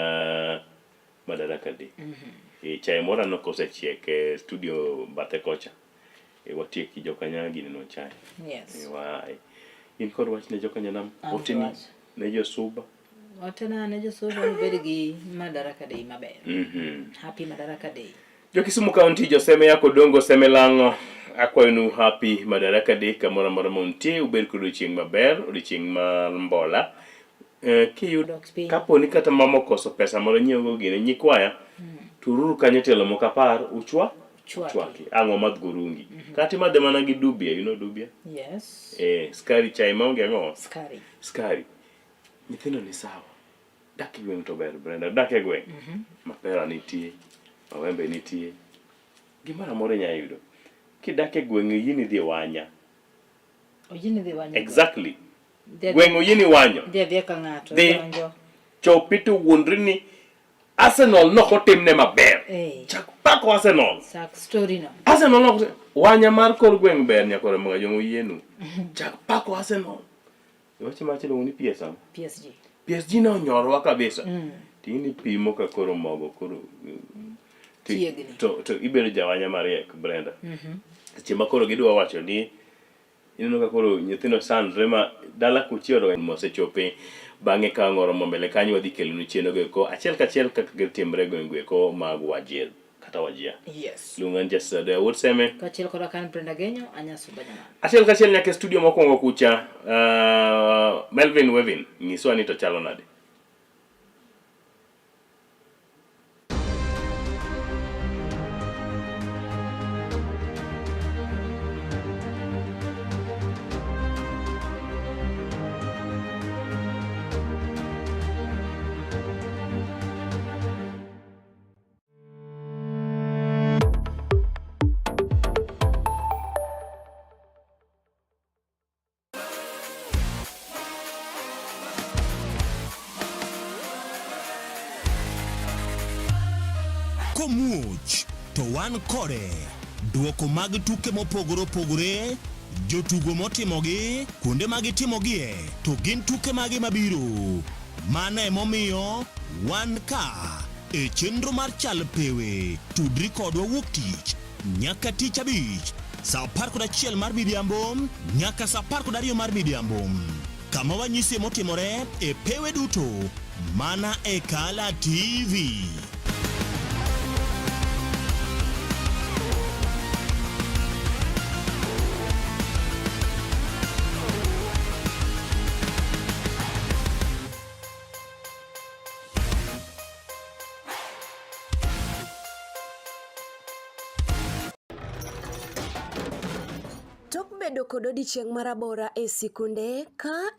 Madaraka Day. Chai mora no kosechiek studio bathe kocha. Watieki jokanya gini no chai. Yes. Wai. In kod wach ne jokanya nam. Otini ne jo suba. Otena ne jo suba berigi Madaraka Day maber. Happy Madaraka Day. Jo Kisumu County jo seme yako dongo seme lango. Akwayo happy Madaraka Day kamora mora montie ubed kudo chieng maber, chieng mbola. Kiyudo kapo ni kata mama koso pesa moro nyiewo gine nyikwaya. Tururu kanyetelo mokapar chwaki ang'o madh gurungi kati madhe mana gi dubia, you know dubia? Yes. Skari chai maonge ang'o? Skari. Nyithindo ni sawa. Dak e gweng' to ber, Brenda. Dak e gweng'. Mapera nitie. Mawembe nitie. Gimara moro nya yudo. Kidak e gweng' yini dhi wanya. Oyini dhi wanya. Exactly. Gweng' yini wanyo. Dhi ka ng'ato. Chopitu wundri ni Arsenal no kotimne maber. Chak pako Arsenal. Sak story no. Arsenal no wanya mar kor gweng' ber nyakora mga jomo yienu. Chak pako Arsenal. Wachi machilo uni PSG no nyorwa kabisa. Tini pimo ka koro mogo koro. To ibedo jawanya mariek Brenda. Chima koro gidwa wacho ni ineno ka koro nyithindo sandre ma dala kuchioro mosechope bang'e ka ng'oro mbele kanyo wadhi kelo ni chieno go ko achiel kachiel kaka gitimre gwengwe ko mag Wajir kata Wajia. Yes. Lungan just the wood seme. Kachiel koda kan Brenda Genyo anyasu banyama. Achiel kachiel nyake studio mokwongo kucha Melvin Wevin ngiswa ni to chalo nade. Komuoch to wan kode duoko mag tuke mopogore opogore, jotugo motimogi, kuonde magitimogie, to gin tuke magi mabiro. Mano emomiyo wan ka e chenro mar chal pewe tudri kodwa wuok tich nyaka tich abich saa 11 mar midhiambo nyaka saa 12 mar midhiambo, kama wanyisi motimore e pewe duto mana e Kala TV. Tok bedo kod odiochieng' marabora e sikunde ka